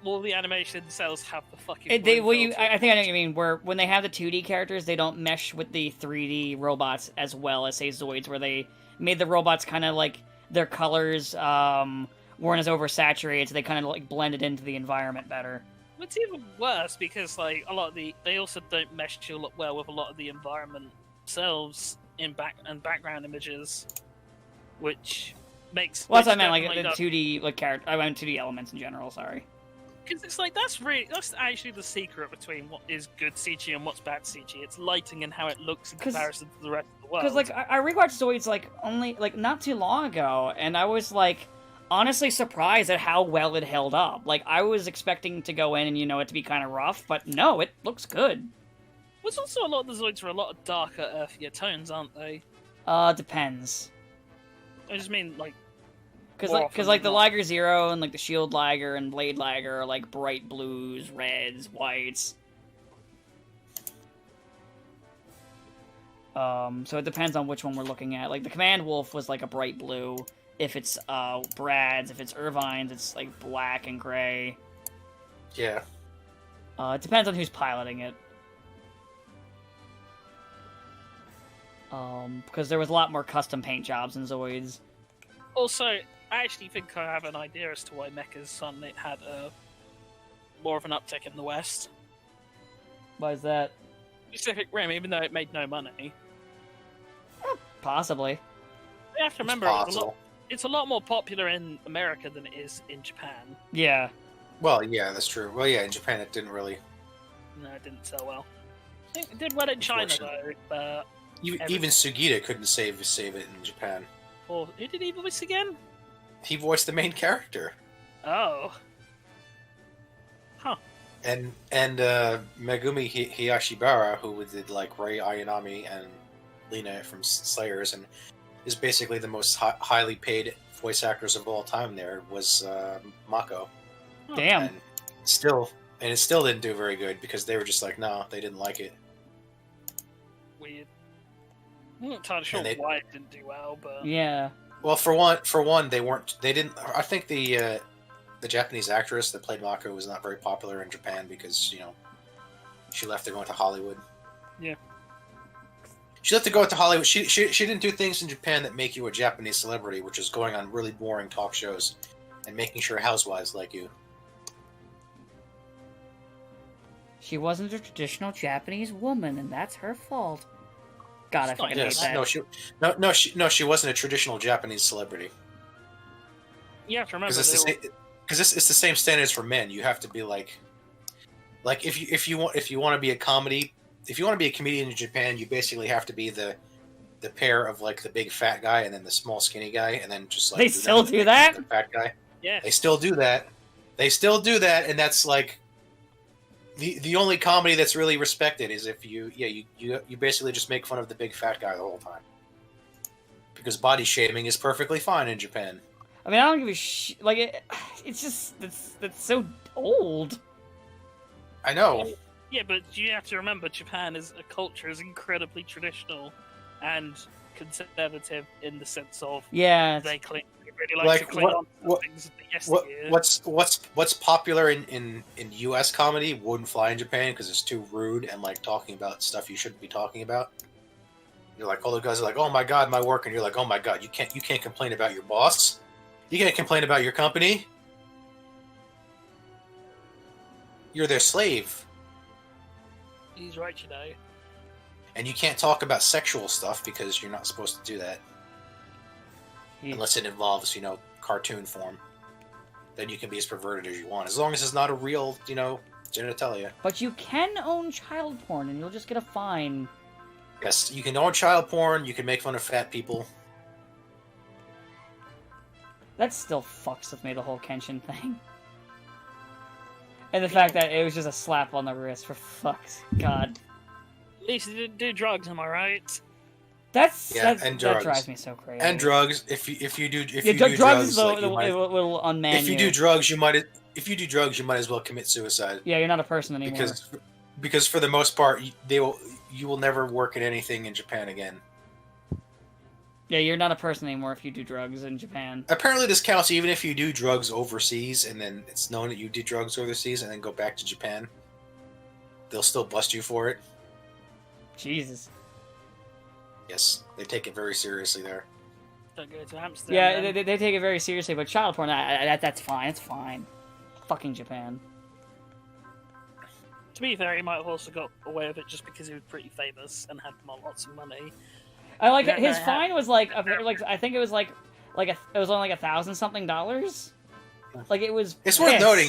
all the animation cells have the fucking. I think I know what you mean. Where when they have the 2D characters, they don't mesh with the 3D robots as well as say Zoids, where they made the robots kind of like their colors weren't as oversaturated, so they kind of like blended into the environment better. It's even worse because like they also don't mesh well with a lot of the environment themselves in background images. Which makes... Well, that's what I meant, like, the 2D, like, character... I meant 2D elements in general, sorry. Because it's like, that's actually the secret between what is good CG and what's bad CG. It's lighting and how it looks in comparison to the rest of the world. Because, like, I rewatched Zoids, like, only, like, not too long ago, and I was like, honestly surprised at how well it held up. Like, I was expecting to go in and, it to be kind of rough, but no, it looks good. There's also a lot of the Zoids are a lot of darker, earthier tones, aren't they? Depends. I just mean, like... Because like the Liger Zero and, like, the Shield Liger and Blade Liger are, like, bright blues, reds, whites. So it depends on which one we're looking at. Like, the Command Wolf was, like, a bright blue. If it's, Brad's, if it's Irvine's, it's, like, black and gray. Yeah. It depends on who's piloting it. Because there was a lot more custom paint jobs in Zoids. Also, I actually think I have an idea as to why Mecha's Son had more of an uptick in the West. Why is that? Pacific Rim, even though it made no money. Possibly. You have to remember, it's a lot more popular in America than it is in Japan. Yeah. Well, yeah, that's true. Well, yeah, in Japan it didn't really... No, it didn't sell well. I think it did well in China, though, but... Even Sugita couldn't save it in Japan. Who did he voice again? He voiced the main character. Oh. Huh. And Megumi Hayashibara, who did like Rei Ayanami and Lina from Slayers, and is basically the most highly paid voice actors of all time. There was Mako. Damn. And it still didn't do very good because they were just like, no, they didn't like it. Weird. I'm not entirely sure why it didn't do well, but yeah. Well, for one, they didn't. I think the Japanese actress that played Mako was not very popular in Japan because she left to go into Hollywood. Yeah. She left to go into Hollywood. She didn't do things in Japan that make you a Japanese celebrity, which is going on really boring talk shows and making sure housewives like you. She wasn't a traditional Japanese woman, and that's her fault. God, I fucking hate that. No, she wasn't a traditional Japanese celebrity. You have to remember because it's the same standards for men. You have to be like if you want to be a comedy, if you want to be a comedian in Japan, you basically have to be the pair of like the big fat guy and then the small skinny guy, and then just like they still do that. The fat guy. Yeah, they still do that. They still do that, and that's like the only comedy that's really respected is if you basically just make fun of the big fat guy the whole time, because body shaming is perfectly fine in Japan. I mean, I don't give a shit. Like, it's just that's so old. I know. Yeah, but you have to remember, Japan as a culture is incredibly traditional and conservative in the sense of they really like to cling on to things of the yesteryear. What's popular in U.S. comedy wouldn't fly in Japan because it's too rude and like talking about stuff you shouldn't be talking about. You're like, all the guys are like, oh my god, my work, and you're like, oh my god, you can't complain about your boss. You can't complain about your company. You're their slave. He's right, you know. And you can't talk about sexual stuff because you're not supposed to do that. Unless it involves, cartoon form. Then you can be as perverted as you want. As long as it's not a real, genitalia. But you can own child porn and you'll just get a fine. Yes, you can own child porn, you can make fun of fat people. That still fucks with me, the whole Kenshin thing. And the fact that it was just a slap on the wrist, for fuck's god. At least he didn't do drugs, am I right? That drugs. drives me so crazy. And drugs. If you do drugs, drugs, it will unman you. If you do drugs, you might as well commit suicide. Yeah, you're not a person anymore. Because for the most part, you will never work at anything in Japan again. Yeah, you're not a person anymore if you do drugs in Japan. Apparently this counts even if you do drugs overseas and then it's known that you did drugs overseas and then go back to Japan. They'll still bust you for it. Jesus. Yes, they take it very seriously there. Don't go to Amsterdam. Yeah, they take it very seriously, but child porn, that's fine. It's fine. Fucking Japan. To be fair, he might have also got away with it just because he was pretty famous and had lots of money. I like his fine was like I think it was it was only like $1,000 something. Like it was. It's worth noting,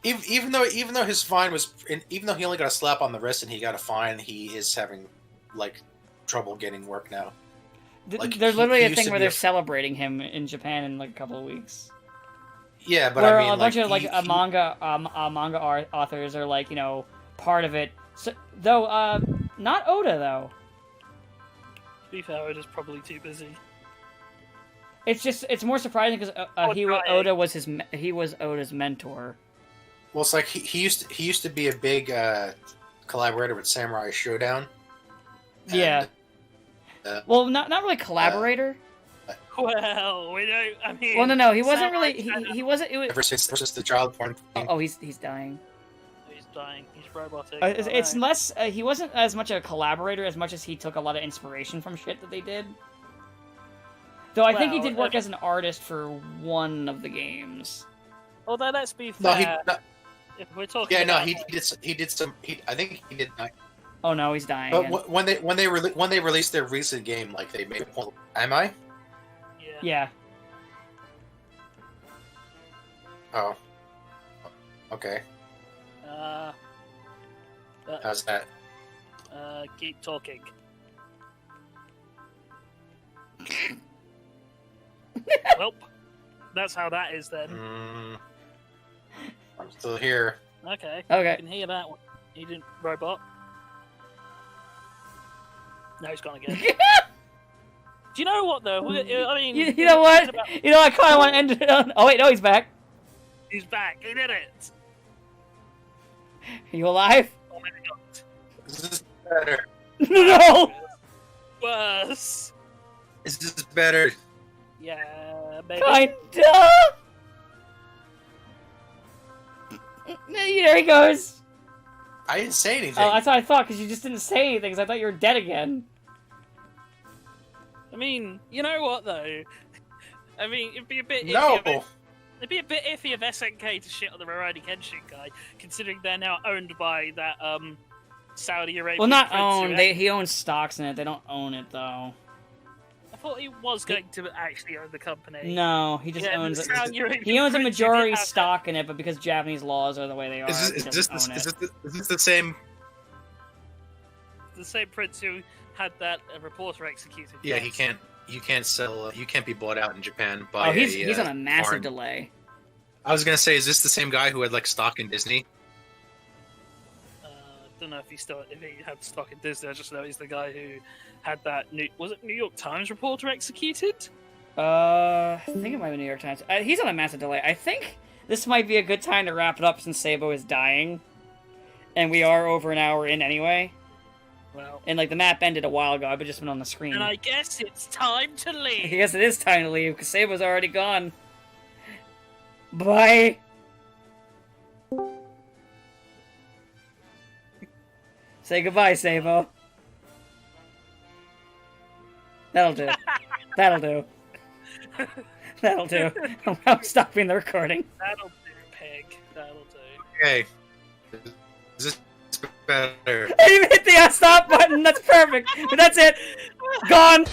even though his fine was, even though he only got a slap on the wrist and he got a fine, he is having like trouble getting work now. Like, There's he- literally he a used thing to where be they're celebrating him in Japan in like a couple of weeks. Yeah, but Where I mean, a bunch like, of like he- manga authors are like, part of it. So, though not Oda though. To be fair, Oda's probably too busy. It's more surprising because Trying. Oda was Oda's mentor. well, it's like he used to be a big collaborator with Samurai Showdown. And, Yeah. Well, not really collaborator. Well, we don't. I mean. Well, no, he wasn't Samurai really. Showdown- He wasn't. It was. ever since the child porn thing. Oh, he's dying. He's dying. He's robotic. It's Oh, less. He wasn't as much a collaborator as much as he took a lot of inspiration from shit that they did. Though I think he Well, did work as an artist for one of the games. Although let's be No, fair, if we're talking. yeah, no, about, he did some. I think he did not. Oh no, he's dying. But again. when they released their recent game, like they made a point. Am I? Yeah. Yeah. Oh. Okay. How's that? Keep talking. Well, that's how that is then. I'm still here. Okay. I Okay. can hear that one. He didn't robot. No, he's gone again. Do you know what though? I mean, You know what? I kind of want to end it on. Oh wait, no, he's back. He's back. He did it. Are you alive? Oh my god. Is this better? No. Worse. Is this better? Yeah, maybe. Kinda. There he goes. I didn't say anything. Oh, that's what I thought because you just didn't say anything. Because I thought you were dead again. I mean, you know what though? I mean, it'd be a bit. No. It'd be a bit iffy of SNK to shit on the Rurouni Kenshin guy, considering they're now owned by that Saudi Arabia. Well, not prince who owned. He owns stocks in it. They don't own it though. I thought he was going to actually own the company. No, he just Yeah, owns the it. Saudi Arabian He owns a prince who majority did have stock in it, but because Japanese laws are the way they are, Is he this doesn't own it. is this the same? the same prince who had that reporter executed. Yeah, yes. you can't sell. You can't be bought out in Japan by. Oh, he's on a massive foreign- delay. I was gonna say, is this the same guy who had like stock in Disney? Don't know if he had stock in Disney. I just know he's the guy who had that. Was it New York Times reporter executed? I think it might be New York Times. He's on a massive delay. I think this might be a good time to wrap it up since Sabo is dying, and we are over an hour in anyway. Well, And like the map ended a while ago. I've just been on the screen. and I guess it's time to I leave. guess it is time to leave because Sabo's already gone. Bye. Say goodbye, Sabo. That'll do. That'll do. That'll do. I'm stopping the recording. That'll do, pig. That'll do. Okay. Is this better? I didn't even hit the stop button. That's perfect. But that's it. Gone.